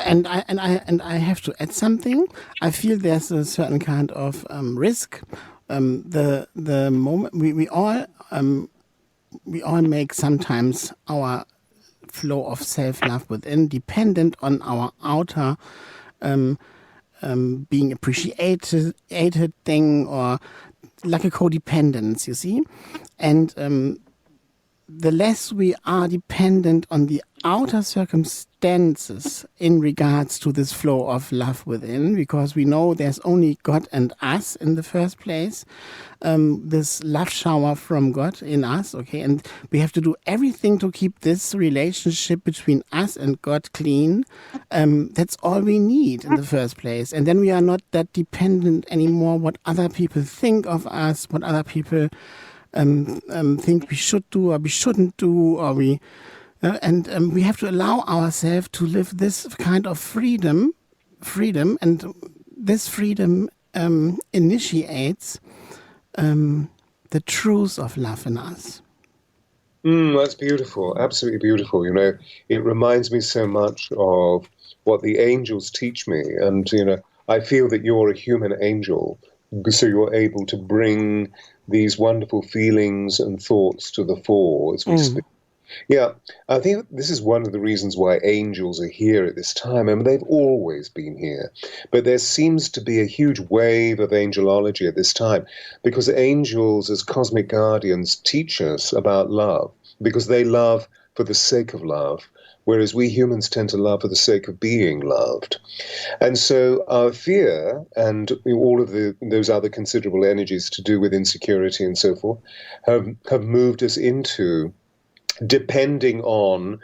I have to add something. I feel there's a certain kind of risk. The moment we all make sometimes our flow of self-love within dependent on our outer being appreciated thing, or like a codependence, you see, and the less we are dependent on the outer circumstances in regards to this flow of love within, because we know there's only God and us in the first place, this love shower from God in us, okay, and we have to do everything to keep this relationship between us and God clean. That's all we need in the first place, and then we are not that dependent anymore what other people think of us, what other people think we should do or we shouldn't do, or we have to allow ourselves to live this kind of freedom, and this freedom initiates the truth of love in us. That's beautiful, absolutely beautiful. You know, it reminds me so much of what the angels teach me, and you know, I feel that you're a human angel, so you're able to bring these wonderful feelings and thoughts to the fore as we speak. Yeah, I think this is one of the reasons why angels are here at this time. I mean, they've always been here, but there seems to be a huge wave of angelology at this time, because angels as cosmic guardians teach us about love, because they love for the sake of love, whereas we humans tend to love for the sake of being loved. And so our fear and all of those other considerable energies to do with insecurity and so forth have moved us into depending on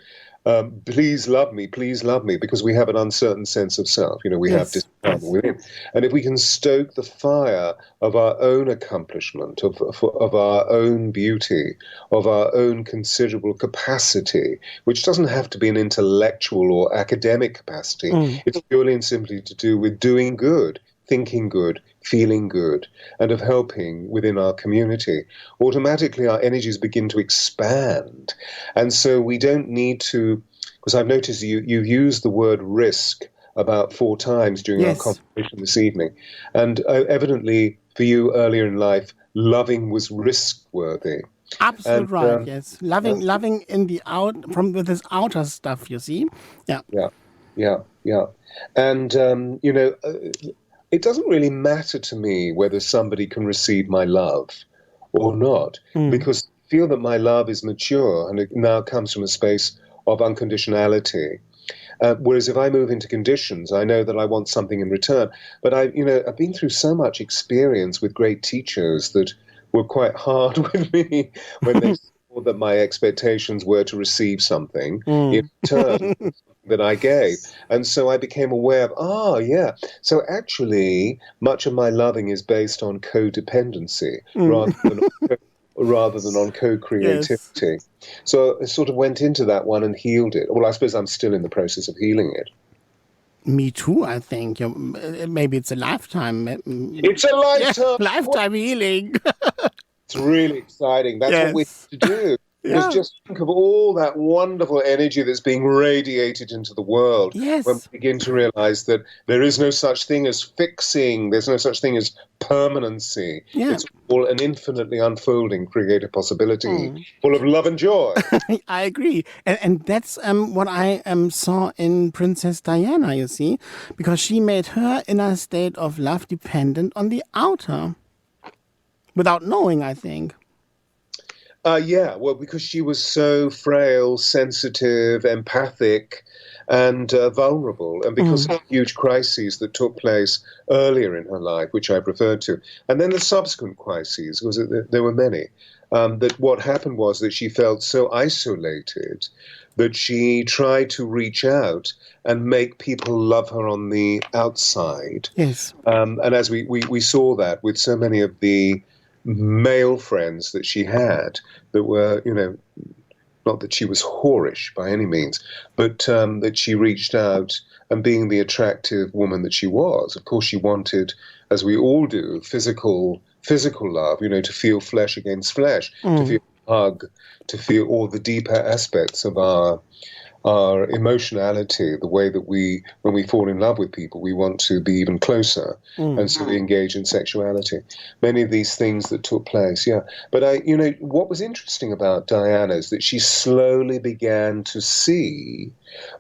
please love me, because we have an uncertain sense of self. You know, we have disappointment within. And if we can stoke the fire of our own accomplishment, of our own beauty, of our own considerable capacity, which doesn't have to be an intellectual or academic capacity, it's purely and simply to do with doing good, thinking good, feeling good, and of helping within our community, automatically our energies begin to expand. And so we don't need to, because I've noticed you've used the word risk about 4 times during our conversation this evening. And evidently for you earlier in life, loving was risk-worthy. Absolutely right, yes. Loving in the with this outer stuff, you see. Yeah. And, you know, it doesn't really matter to me whether somebody can receive my love or not, because I feel that my love is mature and it now comes from a space of unconditionality. Whereas if I move into conditions, I know that I want something in return. But I've been through so much experience with great teachers that were quite hard with me when they saw that my expectations were to receive something in return that I gave. And so I became aware of, so actually much of my loving is based on codependency rather than on co-creativity. Yes. So I sort of went into that one and healed it. Well, I suppose I'm still in the process of healing it. Me too, I think. Maybe it's a lifetime. It's a Yeah, lifetime. lifetime healing. It's really exciting. That's what we Yes. have to do. Because Yeah. just think of all that wonderful energy that's being radiated into the world when Yes. we begin to realize that there is no such thing as fixing, there's no such thing as permanency. Yeah. It's all an infinitely unfolding creative possibility Mm. full of love and joy. I agree. And that's what I saw in Princess Diana, you see, because she made her inner state of love dependent on the outer without knowing, I think. Yeah, well, because she was so frail, sensitive, empathic, and vulnerable, and because of huge crises that took place earlier in her life, which I've referred to, and then the subsequent crises, because there were many, that what happened was that she felt so isolated that she tried to reach out and make people love her on the outside. Yes. And as we saw that with so many of the male friends that she had that were, not that she was whorish by any means, but that she reached out and being the attractive woman that she was. Of course, she wanted, as we all do, physical love, to feel flesh against flesh, to feel a hug, to feel all the deeper aspects of our emotionality, the way that when we fall in love with people, we want to be even closer, and so we engage in sexuality. Many of these things that took place, yeah. But what was interesting about Diana is that she slowly began to see,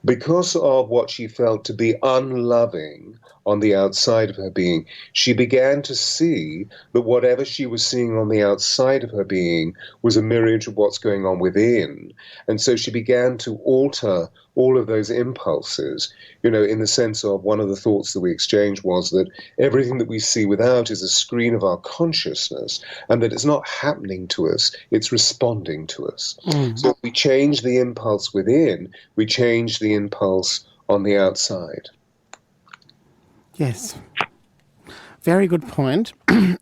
because of what she felt to be unloving on the outside of her being, she began to see that whatever she was seeing on the outside of her being was a mirage of what's going on within. And so she began to alter all of those impulses, in the sense of one of the thoughts that we exchanged was that everything that we see without is a screen of our consciousness, and that it's not happening to us, it's responding to us. So if we change the impulse within, we change the impulse on the outside. Yes. Very good point.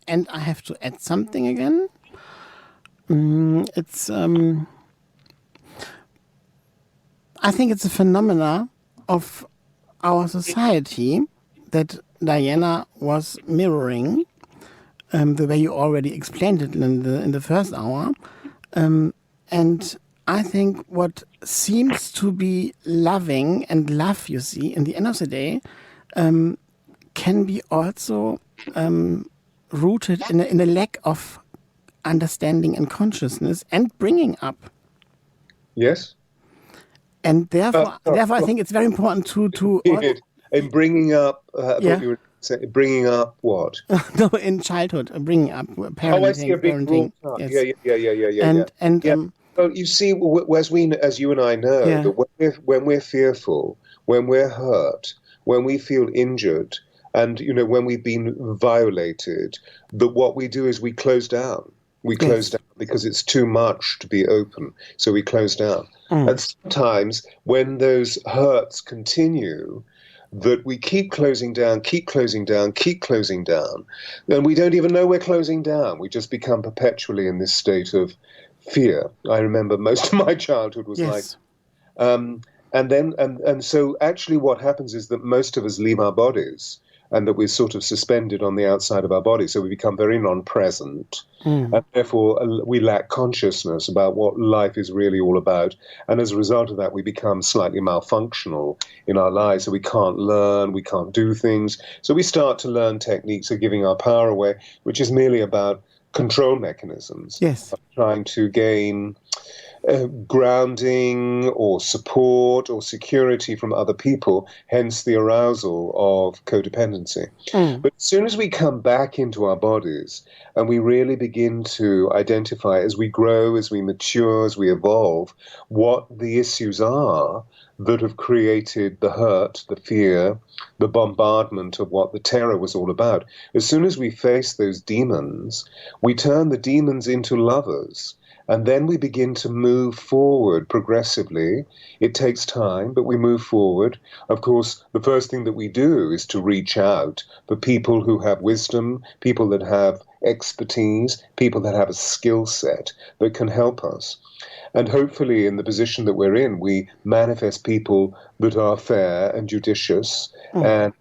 And I have to add something again. I think it's a phenomena of our society that Diana was mirroring, the way you already explained it in the first hour. And I think what seems to be loving and love, you see, in the end of the day, can be also rooted in a lack of understanding and consciousness and bringing up. Yes? And therefore, I think it's very important to In bringing up, I Yeah. thought you were saying, bringing up what? no, in childhood, bringing up parenting. Oh, I see, a big parenting. broad up. Yes. Yeah. And Yeah. Well, you see, as you and I know, Yeah. that when we're fearful, when we're hurt, when we feel injured, and when we've been violated, that what we do is we close down. We close down because it's too much to be open, so we close down. And sometimes when those hurts continue, that we keep closing down, and we don't even know we're closing down. We just become perpetually in this state of fear. I remember most of my childhood was like, yes. and so actually what happens is that most of us leave our bodies, and that we're sort of suspended on the outside of our body. So we become very non-present. And therefore we lack consciousness about what life is really all about. And as a result of that, we become slightly malfunctional in our lives. So we can't learn, we can't do things. So we start to learn techniques of giving our power away, which is merely about control mechanisms. Yes. Of trying to gain grounding or support or security from other people, hence the arousal of codependency. But as soon as we come back into our bodies and we really begin to identify, as we grow, as we mature, as we evolve, what the issues are that have created the hurt, the fear, the bombardment of what the terror was all about, as soon as we face those demons, we turn the demons into lovers. And then we begin to move forward progressively. It takes time, but we move forward. Of course, the first thing that we do is to reach out for people who have wisdom, people that have expertise, people that have a skill set that can help us. And hopefully in the position that we're in, we manifest people that are fair and judicious and,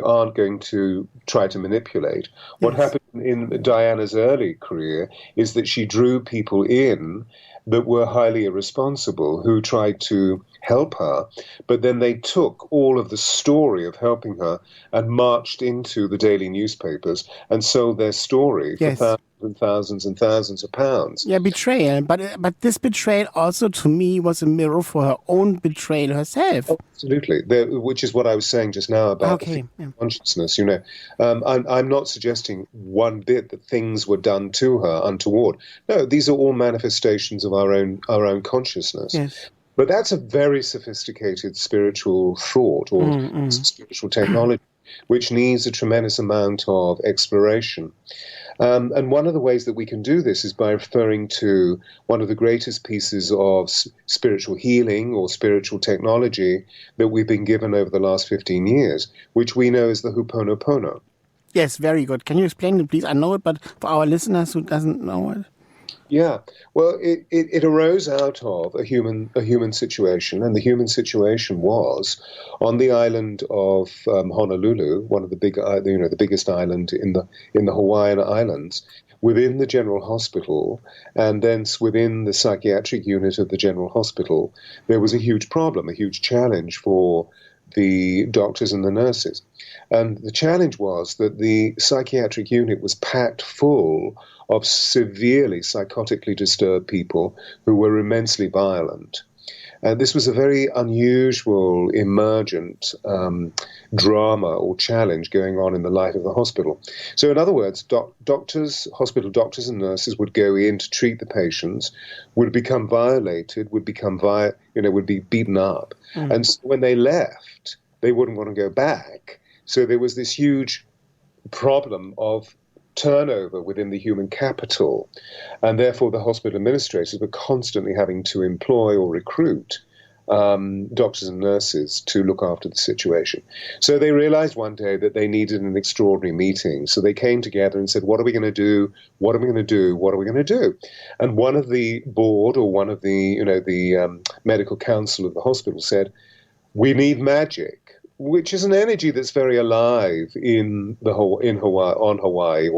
aren't going to try to manipulate. What happened in Diana's early career is that she drew people in that were highly irresponsible who tried to help her, but then they took all of the story of helping her and marched into the daily newspapers and sold their story for thousands and thousands of pounds. Yeah, betrayal. But this betrayal also, to me, was a mirror for her own betrayal herself. Absolutely, which is what I was saying just now about consciousness. I'm not suggesting one bit that things were done to her untoward. No, these are all manifestations of our own consciousness. Yes. But that's a very sophisticated spiritual thought or spiritual technology, which needs a tremendous amount of exploration. And one of the ways that we can do this is by referring to one of the greatest pieces of spiritual healing or spiritual technology that we've been given over the last 15 years, which we know as the Ho'oponopono. Yes, very good. Can you explain it, please? I know it, but for our listeners who doesn't know it. Yeah, well, it arose out of a human situation, and the human situation was on the island of Honolulu, one of the the biggest island in the Hawaiian Islands, within the General Hospital, and thence within the psychiatric unit of the General Hospital, there was a huge problem, a huge challenge for the doctors and the nurses. And the challenge was that the psychiatric unit was packed full of severely psychotically disturbed people who were immensely violent. And this was a very unusual, emergent drama or challenge going on in the life of the hospital. So in other words, hospital doctors and nurses would go in to treat the patients, would become violated, would be beaten up. And so when they left, they wouldn't want to go back. So there was this huge problem of turnover within the human capital, and therefore the hospital administrators were constantly having to employ or recruit doctors and nurses to look after the situation. So they realized one day that they needed an extraordinary meeting. So they came together and said, what are we going to do? What are we going to do? What are we going to do? And one of the board or one of the medical council of the hospital said, we need magic, which is an energy that's very alive in Hawaii,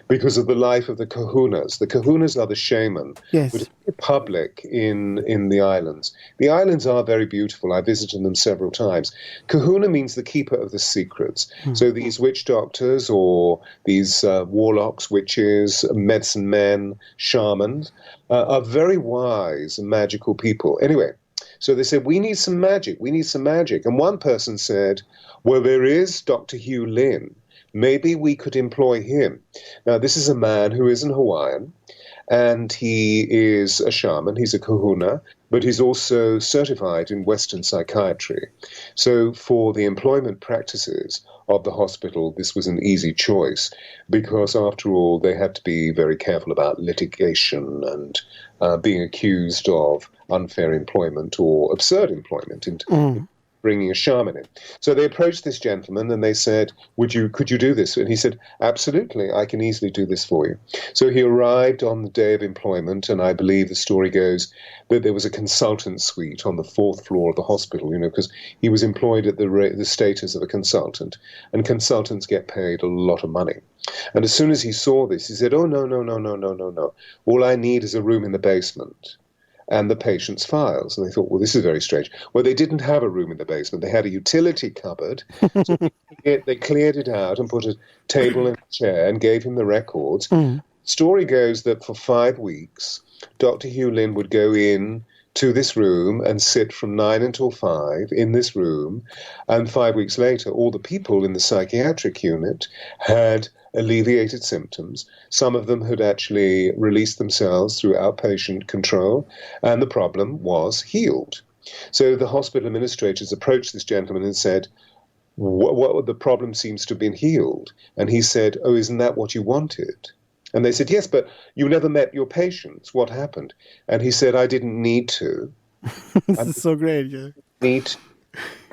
because of the life of the kahunas. The kahunas are the shaman, Yes. which is public in the islands. The islands are very beautiful. I visited them several times. Kahuna means the keeper of the secrets. So these witch doctors or these warlocks, witches, medicine men, shamans are very wise and magical people. Anyway, so they said, we need some magic. And one person said, well, there is Dr. Hugh Lin. Maybe we could employ him. Now, this is a man who isn't Hawaiian, and he is a shaman. He's a kahuna, but he's also certified in Western psychiatry. So for the employment practices of the hospital, this was an easy choice, because after all, they had to be very careful about litigation and being accused of unfair employment or absurd employment in bringing a shaman in. So they approached this gentleman and they said, could you do this? And he said, absolutely, I can easily do this for you. So he arrived on the day of employment, and I believe the story goes that there was a consultant suite on the 4th floor of the hospital, because he was employed at the status of a consultant, and consultants get paid a lot of money. And as soon as he saw this, he said, oh, no. All I need is a room in the basement and the patient's files. And they thought, well, this is very strange. Well, they didn't have a room in the basement. They had a utility cupboard. So they cleared it out and put a table and a chair and gave him the records. Story goes that for 5 weeks, Dr. Hugh Lin would go in to this room and sit from 9 until 5 in this room. And 5 weeks later, all the people in the psychiatric unit had alleviated symptoms. Some of them had actually released themselves through outpatient control, and the problem was healed. So the hospital administrators approached this gentleman and said, what the problem seems to have been healed. And he said, oh, isn't that what you wanted? And they said, yes, but you never met your patients. What happened? And he said, I didn't need to. This is so great, yeah.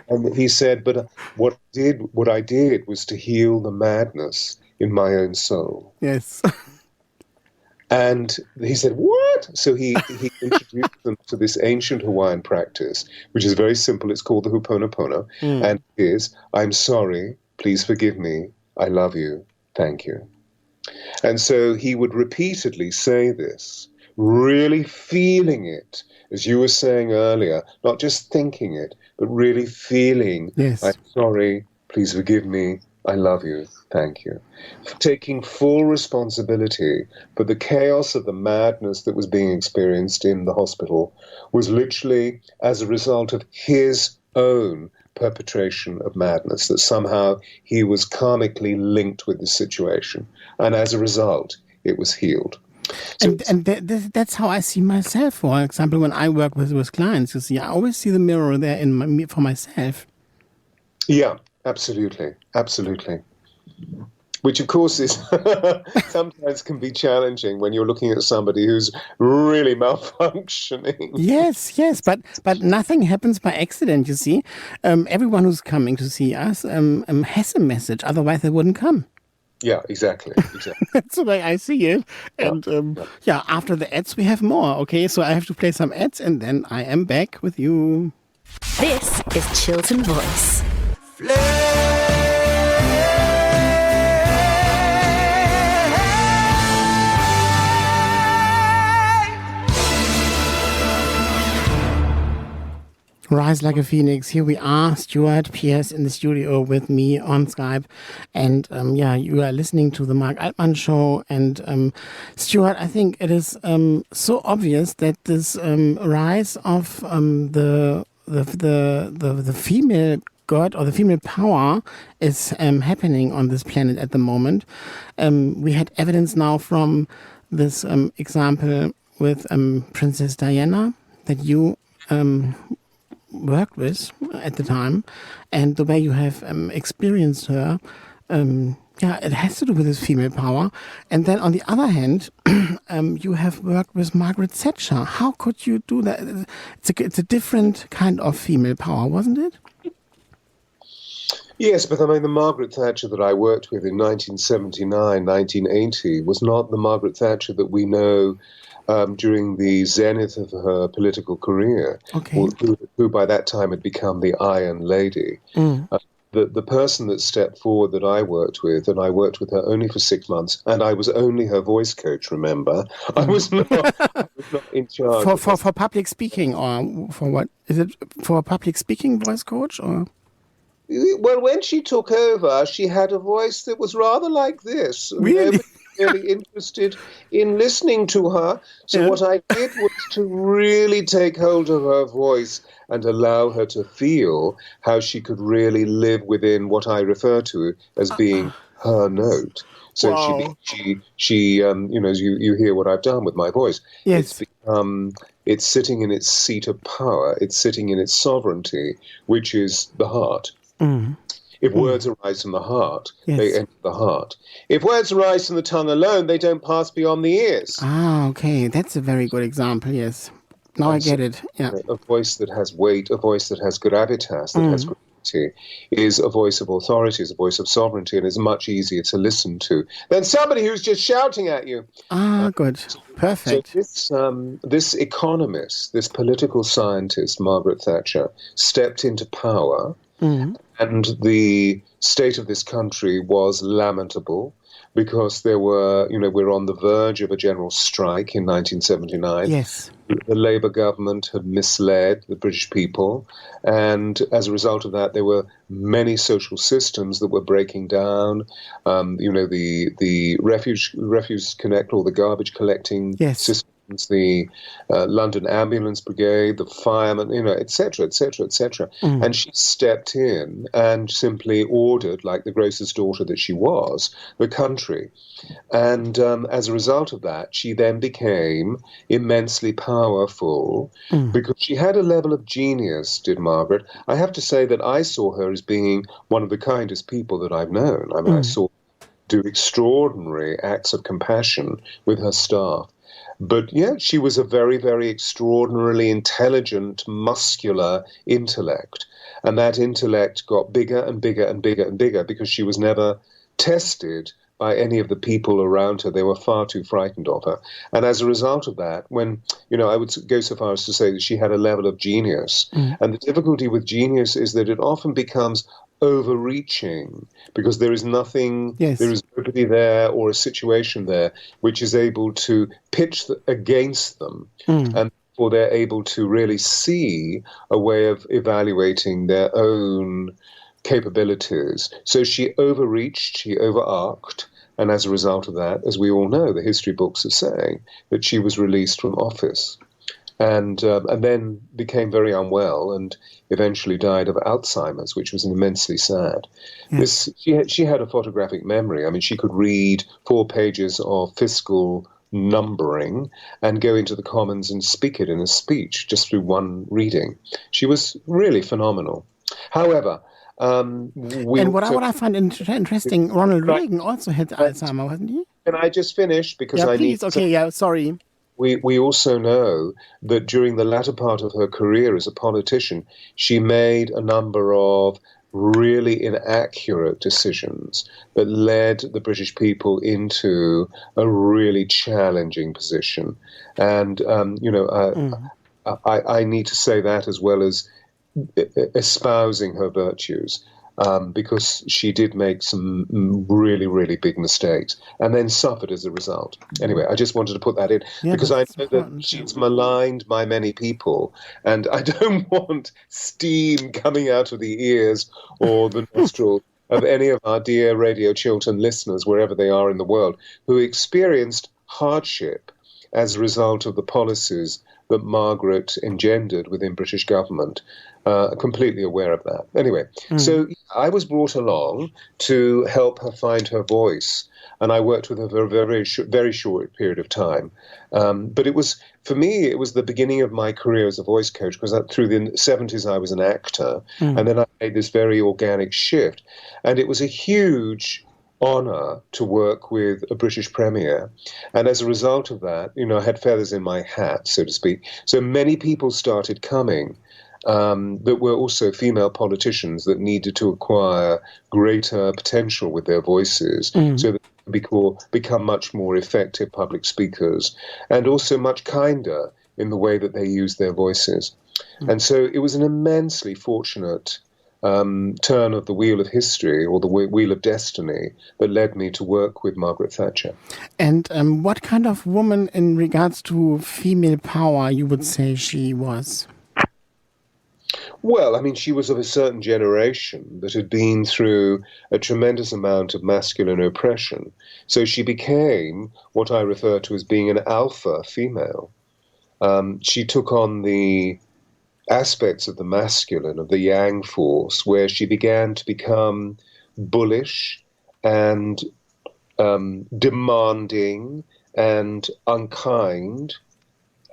And he said, but what I did was to heal the madness in my own soul. Yes. And he said, what? So he introduced them to this ancient Hawaiian practice, which is very simple. It's called the Ho'oponopono. And it is, I'm sorry, please forgive me, I love you, thank you. And so he would repeatedly say this, really feeling it, as you were saying earlier, not just thinking it, but really feeling, Yes. I'm sorry, please forgive me, I love you, thank you. Taking full responsibility for the chaos of the madness that was being experienced in the hospital was literally as a result of his own perpetration of madness, that somehow he was karmically linked with the situation. And as a result, it was healed. So And that's how I see myself. For example, when I work with clients, you see, I always see the mirror there for myself. yeah, absolutely, absolutely. Which, of course, is sometimes can be challenging when you're looking at somebody who's really malfunctioning. Yes, but nothing happens by accident. You see, everyone who's coming to see us has a message. Otherwise, they wouldn't come. Yeah, exactly. That's the way I see it. And after the ads, we have more. Okay, so I have to play some ads, and then I am back with you. This is Chiltern Voice. Rise like a phoenix. Here we are, Stewart, Pearce in the studio with me on Skype. And you are listening to the Marc Altmann show. And Stewart, I think it is so obvious that this rise of the female god or the female power is happening on this planet at the moment. We had evidence now from this example with Princess Diana that you worked with at the time, and the way you have experienced her, it has to do with this female power. And then on the other hand, you have worked with Margaret Thatcher. How could you do that? It's a different kind of female power, wasn't it? Yes, but I mean, the Margaret Thatcher that I worked with in 1979, 1980 was not the Margaret Thatcher that we know during the zenith of her political career, Okay. who by that time had become the Iron Lady. The person that stepped forward that I worked with, and I worked with her only for 6 months, and I was only her voice coach, remember? I was not in charge. For public speaking, or for what? Is it for a public speaking voice coach, or? Well, when she took over, she had a voice that was rather like this. Really? Really interested in listening to her. So what I did was to really take hold of her voice and allow her to feel how she could really live within what I refer to as being her note. So Wow. she you hear what I've done with my voice. Yes. It's sitting in its seat of power. It's sitting in its sovereignty, which is the heart. If words arise from the heart, Yes. they enter the heart. If words arise from the tongue alone, they don't pass beyond the ears. Ah, okay. That's a very good example, yes. Now I get it. Yeah. A voice that has weight, a voice that has gravitas, that has gravity, is a voice of authority, is a voice of sovereignty, and is much easier to listen to than somebody who's just shouting at you. Ah, good. Perfect. So this economist, this political scientist, Margaret Thatcher, stepped into power, and the state of this country was lamentable because there were, we're on the verge of a general strike in 1979. Yes. The Labour government had misled the British people, and as a result of that, there were many social systems that were breaking down. The refuse connect, or the garbage collecting Yes. systems, the London Ambulance Brigade, the firemen, et cetera, et cetera, et cetera. And she stepped in and simply ordered, like the grocer's daughter that she was, the country. And as a result of that, she then became immensely powerful because she had a level of genius, did Margaret. I have to say that I saw her as being one of the kindest people that I've known. I mean, I saw her do extraordinary acts of compassion with her staff. But yeah, she was a very, very extraordinarily intelligent, muscular intellect. And that intellect got bigger and bigger and bigger and bigger because she was never tested by any of the people around her. They were far too frightened of her. And as a result of that, when, I would go so far as to say that she had a level of genius. And the difficulty with genius is that it often becomes overreaching because there is nothing, Yes. there is nobody there or a situation there which is able to pitch against them. And or they're able to really see a way of evaluating their own capabilities. So she overreached, she overarched, and as a result of that, as we all know, the history books are saying that she was released from office and then became very unwell and eventually died of Alzheimer's, which was immensely sad. She had a photographic memory. I mean, she could read 4 pages of fiscal numbering and go into the Commons and speak it in a speech just through one reading. She was really phenomenal. However, And what I find interesting, Ronald Reagan also had Alzheimer, wasn't he? Can I just finish? Because Yeah, I please. need Okay, yeah, sorry. We also know that during the latter part of her career as a politician, she made a number of really inaccurate decisions that led the British people into a really challenging position. And, I need to say that as well as espousing her virtues. Because she did make some really, really big mistakes and then suffered as a result. Anyway, I just wanted to put that in because I know that she's maligned by many people and I don't want steam coming out of the ears or the nostrils of any of our dear Radio Chiltern listeners, wherever they are in the world, who experienced hardship as a result of the policies that Margaret engendered within British government. Completely aware of that. Anyway, so I was brought along to help her find her voice, and I worked with her for a very short period of time. But for me, it was the beginning of my career as a voice coach, because through the 70s I was an actor, and then I made this very organic shift. And it was a huge honor to work with a British premier. And as a result of that, I had feathers in my hat, so to speak. So many people started coming that were also female politicians that needed to acquire greater potential with their voices so that they could become much more effective public speakers and also much kinder in the way that they use their voices. And so it was an immensely fortunate turn of the wheel of history or the wheel of destiny that led me to work with Margaret Thatcher. And what kind of woman in regards to female power you would say she was? Well, I mean, she was of a certain generation that had been through a tremendous amount of masculine oppression. So she became what I refer to as being an alpha female. She took on the aspects of the masculine, of the yang force, where she began to become bullish and demanding and unkind,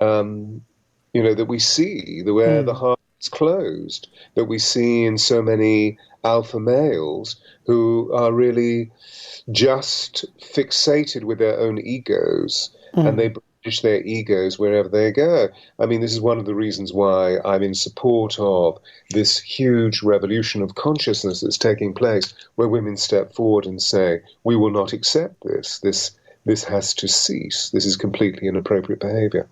that we see, where the heart is closed, that we see in so many alpha males who are really just fixated with their own egos, and they brandish their egos wherever they go. I mean, this is one of the reasons why I'm in support of this huge revolution of consciousness that's taking place, where women step forward and say, we will not accept this. This has to cease. This is completely inappropriate behavior.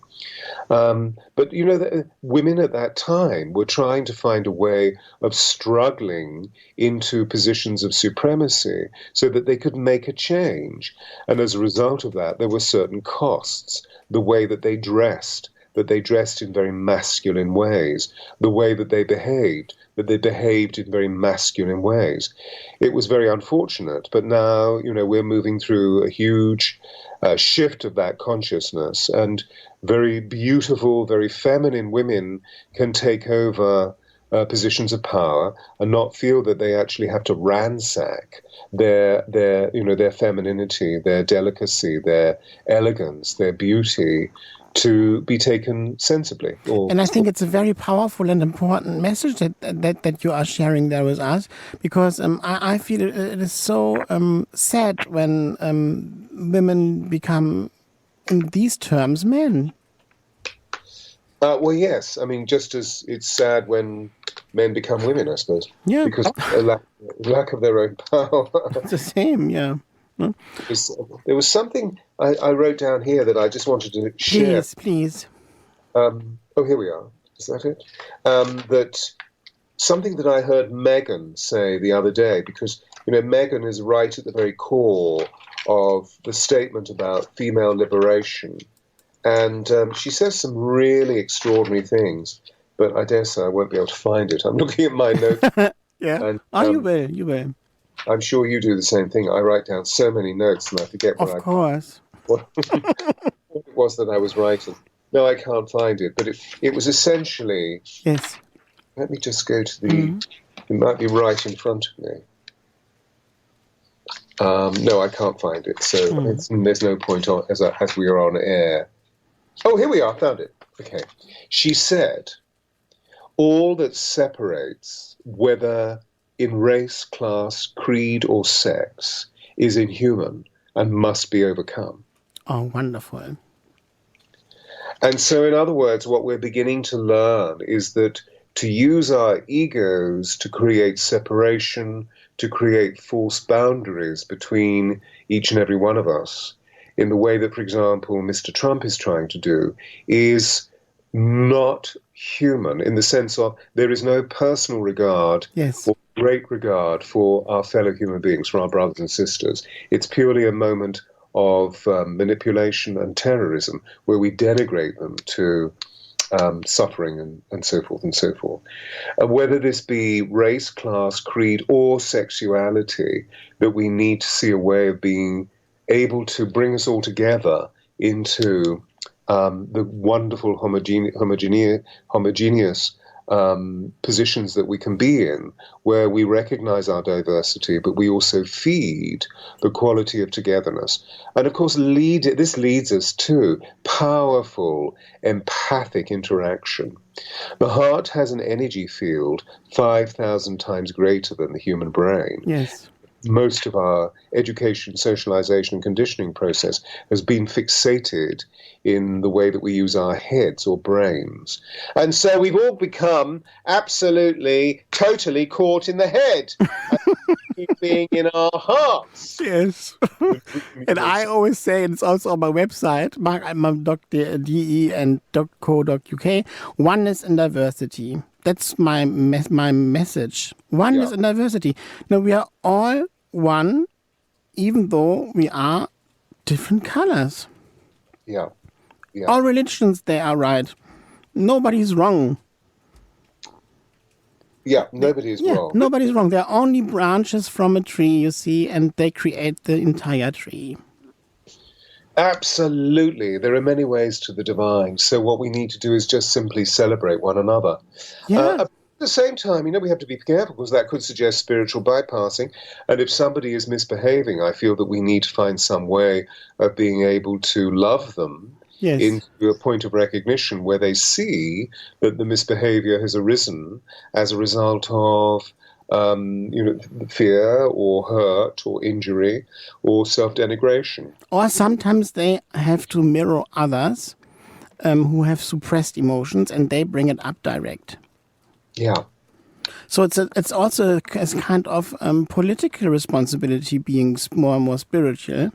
But, women at that time were trying to find a way of struggling into positions of supremacy so that they could make a change. And as a result of that, there were certain costs. The way that they dressed in very masculine ways, the way that they behaved in very masculine ways. It was very unfortunate, but now, we're moving through a huge shift of that consciousness, and very beautiful, very feminine women can take over positions of power and not feel that they actually have to ransack their femininity, their delicacy, their elegance, their beauty, to be taken sensibly. And I think it's a very powerful and important message that you are sharing there with us, because I feel it is so sad when women become, in these terms, men. Well, yes. I mean, just as it's sad when men become women, I suppose. Yeah. Because lack of their own power. It's the same, yeah. There was something I wrote down here that I just wanted to share. Please. Here we are. Is that it? That something that I heard Meghan say the other day, because, Meghan is right at the very core of the statement about female liberation. And she says some really extraordinary things, but I dare say I won't be able to find it. I'm looking at my notes. Yeah. And, You will. I'm sure you do the same thing. I write down so many notes and I forget Of course. what it was that I was writing. No, I can't find it, but it was essentially... Yes. Let me just go to the... It might be right in front of me. No, I can't find it, so there's no point on as we are on air. Oh, here we are, found it. Okay. She said, all that separates, whether in race, class, creed, or sex, is inhuman and must be overcome. Oh, wonderful. And so, in other words, what we're beginning to learn is that to use our egos to create separation, to create false boundaries between each and every one of us, in the way that, for example, Mr. Trump is trying to do, is not human, in the sense of there is no personal regard or great regard for our fellow human beings, for our brothers and sisters. It's purely a moment of manipulation and terrorism, where we denigrate them to suffering and so forth and so forth. Whether this be race, class, creed, or sexuality, that we need to see a way of being able to bring us all together into the wonderful homogeneous positions that we can be in, where we recognize our diversity, but we also feed the quality of togetherness. And of course, this leads us to powerful, empathic interaction. The heart has an energy field 5,000 times greater than the human brain. Yes. Most of our education, socialization, and conditioning process has been fixated in the way that we use our heads or brains. And so we've all become absolutely, totally caught in the head, being in our hearts. Yes. And I always say, and it's also on my website, marcaltmann.de and .co.uk, oneness and diversity. That's my message. Oneness and diversity. Now, we are all one, even though we are different colors. Yeah. All religions, they are right. Nobody's wrong. Yeah, nobody's wrong. Nobody's wrong. They're only branches from a tree, you see, and they create the entire tree. Absolutely. There are many ways to the divine. So what we need to do is just simply celebrate one another. Yeah. At the same time, we have to be careful, because that could suggest spiritual bypassing. And if somebody is misbehaving, I feel that we need to find some way of being able to love them into a point of recognition where they see that the misbehavior has arisen as a result of fear or hurt or injury or self-denigration. Or sometimes they have to mirror others who have suppressed emotions, and they bring it up direct. Yeah. So it's also a kind of political responsibility, being more and more spiritual.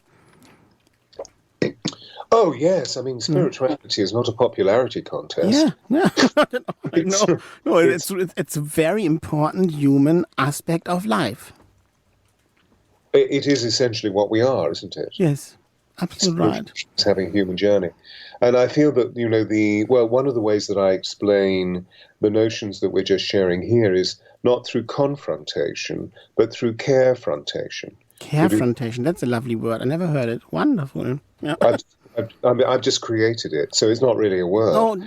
Oh, yes. I mean, spirituality is not a popularity contest. Yeah. No, it's a very important human aspect of life. It is essentially what we are, isn't it? Yes, absolutely right. It's having a human journey. And I feel that, one of the ways that I explain the notions that we're just sharing here is not through confrontation, but through carefrontation. Carefrontation, that's a lovely word. I never heard it. Wonderful. Yeah. I've just created it, so it's not really a word. Oh,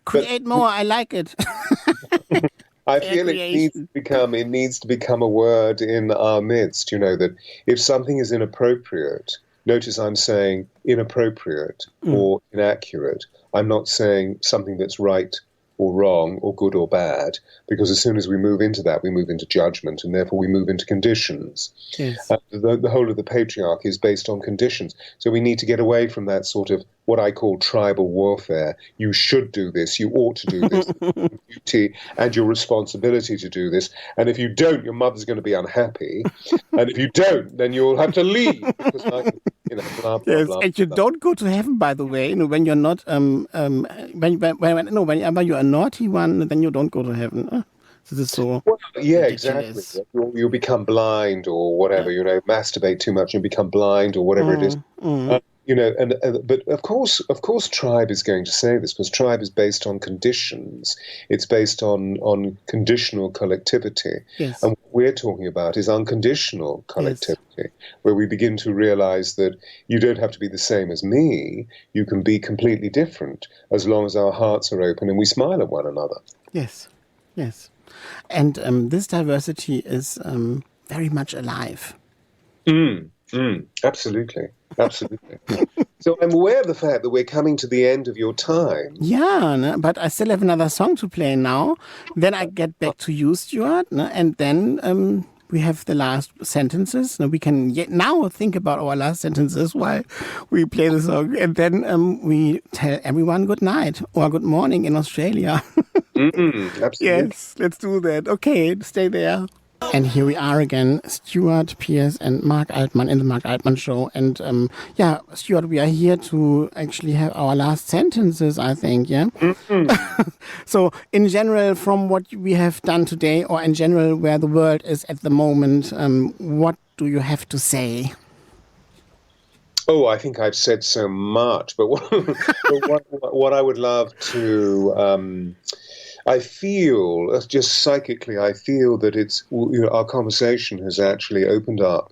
create more. I like it. I feel it needs to become a word in our midst, that if something is inappropriate, notice I'm saying inappropriate or inaccurate. I'm not saying something that's right or wrong or good or bad, because as soon as we move into that, we move into judgment, and therefore we move into conditions. Yes. The whole of the patriarchy is based on conditions. So we need to get away from that sort of what I call tribal warfare. You should do this. You ought to do this. Your duty and your responsibility to do this. And if you don't, your mother's going to be unhappy. And if you don't, then you'll have to leave. Because blah, blah, Yes, blah, and you blah. don't go to heaven, by the way. When you're not, whenever you're a naughty one, then you don't go to heaven. This is so Well, yeah, ridiculous. exactly. You'll become blind or whatever. Masturbate too much and become blind or whatever it is. But of course, tribe is going to say this because tribe is based on conditions. It's based on conditional collectivity. Yes. And what we're talking about is unconditional collectivity, where we begin to realize that you don't have to be the same as me. You can be completely different as long as our hearts are open and we smile at one another. Yes, yes. And this diversity is very much alive. Absolutely. So I'm aware of the fact that we're coming to the end of your time. Yeah, no, but I still have another song to play now. Then I get back to you, Stewart, no, and then we have the last sentences. No, we can now think about our last sentences while we play the song, and then we tell everyone good night or good morning in Australia. Absolutely. Yes, let's do that. Okay, stay there. And here we are again, Stewart, Pearce, and Marc Altmann in the Marc Altmann Show. And Stewart, we are here to actually have our last sentences, I think, yeah? So, in general, from what we have done today, or in general, where the world is at the moment, what do you have to say? Oh, I think I've said so much, but what I would love to... I feel, just psychically, I feel that our conversation has actually opened up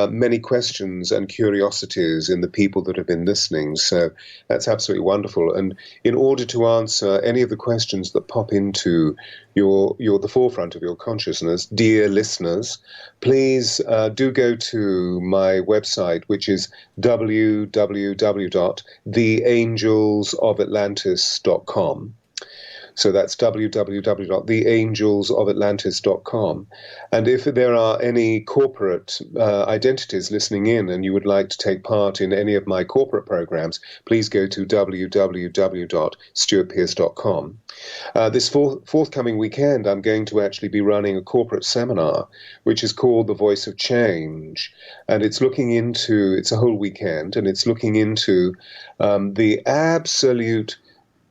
many questions and curiosities in the people that have been listening. So that's absolutely wonderful. And in order to answer any of the questions that pop into the forefront of your consciousness, dear listeners, please do go to my website, which is www.theangelsofatlantis.com. So that's www.theangelsofatlantis.com. And if there are any corporate identities listening in and you would like to take part in any of my corporate programs, please go to www.stewartpearce.com. This forthcoming weekend, I'm going to actually be running a corporate seminar, which is called The Voice of Change. And it's a whole weekend, and it's looking into the absolute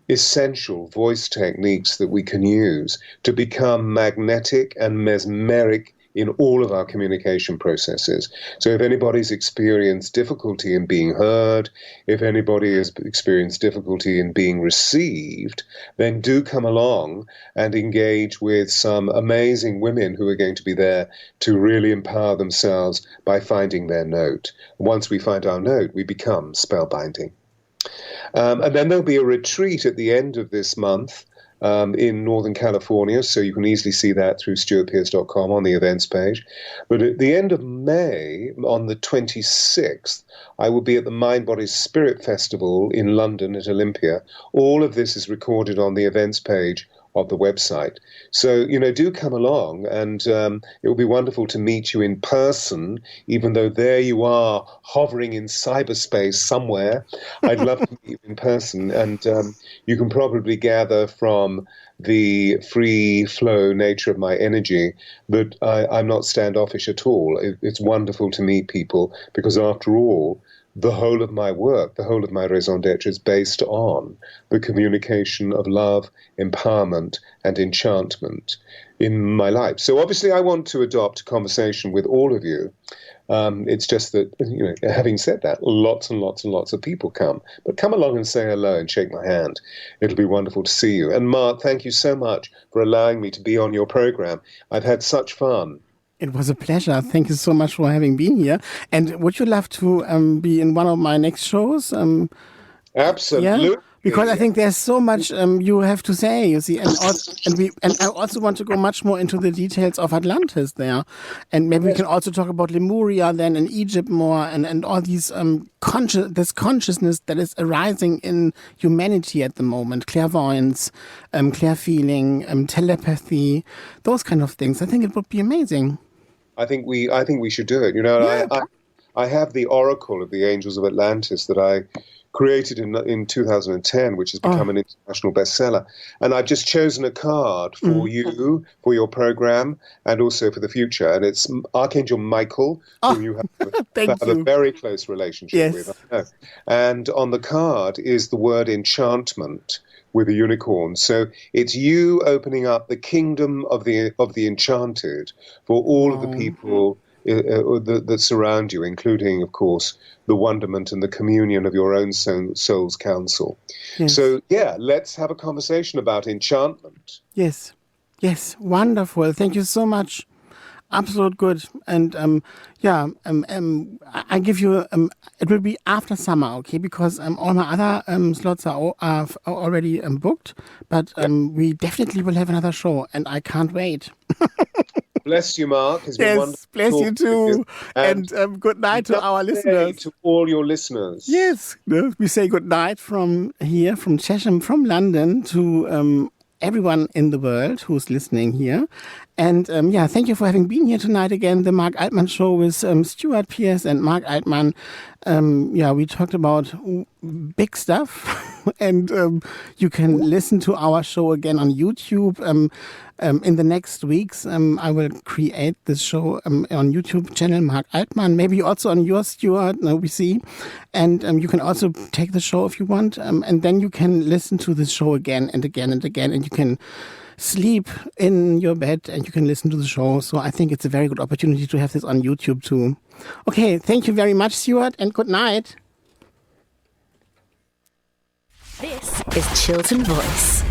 essential voice techniques that we can use to become magnetic and mesmeric in all of our communication processes. So if anybody's experienced difficulty in being heard, if anybody has experienced difficulty in being received, then do come along and engage with some amazing women who are going to be there to really empower themselves by finding their note. Once we find our note, we become spellbinding. And then there'll be a retreat at the end of this month in Northern California, so you can easily see that through stewartpearce.com on the events page. But at the end of May, on the 26th, I will be at the Mind Body Spirit Festival in London at Olympia. All of this is recorded on the events page of the website. So, do come along, and it will be wonderful to meet you in person, even though there you are hovering in cyberspace somewhere. I'd love to meet you in person, and you can probably gather from the free flow nature of my energy that I'm not standoffish at all. It's wonderful to meet people, because after all, the whole of my work, the whole of my raison d'etre is based on the communication of love, empowerment, and enchantment in my life. So obviously I want to adopt a conversation with all of you. It's just that, having said that, lots and lots and lots of people come. But come along and say hello and shake my hand. It'll be wonderful to see you. And Marc, thank you so much for allowing me to be on your program. I've had such fun. It was a pleasure. Thank you so much for having been here. And would you love to be in one of my next shows? Absolutely. Yeah, because I think there's so much you have to say. You see, and I also want to go much more into the details of Atlantis there, and maybe we can also talk about Lemuria then and Egypt more, and all these this consciousness that is arising in humanity at the moment, clairvoyance, clear feeling, telepathy, those kind of things. I think it would be amazing. I think we should do it. You know, Yeah. I have the Oracle of the Angels of Atlantis that I created in 2010, which has become an international bestseller. And I've just chosen a card for you, for your program, and also for the future. And it's Archangel Michael, whom you have a very close relationship with. I know. And on the card is the word enchantment with a unicorn. So it's you opening up the kingdom of the enchanted for all of the people that surround you, including, of course, the wonderment and the communion of your own soul's counsel. Yes. So, yeah, let's have a conversation about enchantment. Yes, wonderful. Thank you so much. Absolute good. And I give you, it will be after summer, okay? Because all my other slots are already booked. But we definitely will have another show, and I can't wait. Bless you, Mark. It's been wonderful. Bless you too. And good night to our listeners. To all your listeners. Yes. We say good night from here, from Chesham, from London, to everyone in the world who's listening here. And thank you for having been here tonight again. The Marc Altmann Show with Stewart, Pearce and Marc Altmann. We talked about big stuff. And you can listen to our show again on YouTube. In the next weeks, I will create this show on YouTube channel, Marc Altmann, maybe also on yours, Stewart, we see. And you can also take the show if you want. And then you can listen to this show again and again and again. And you can sleep in your bed and you can listen to the show. So I think it's a very good opportunity to have this on YouTube too. Okay, thank you very much, Stewart, and good night. This is Chiltern Voice.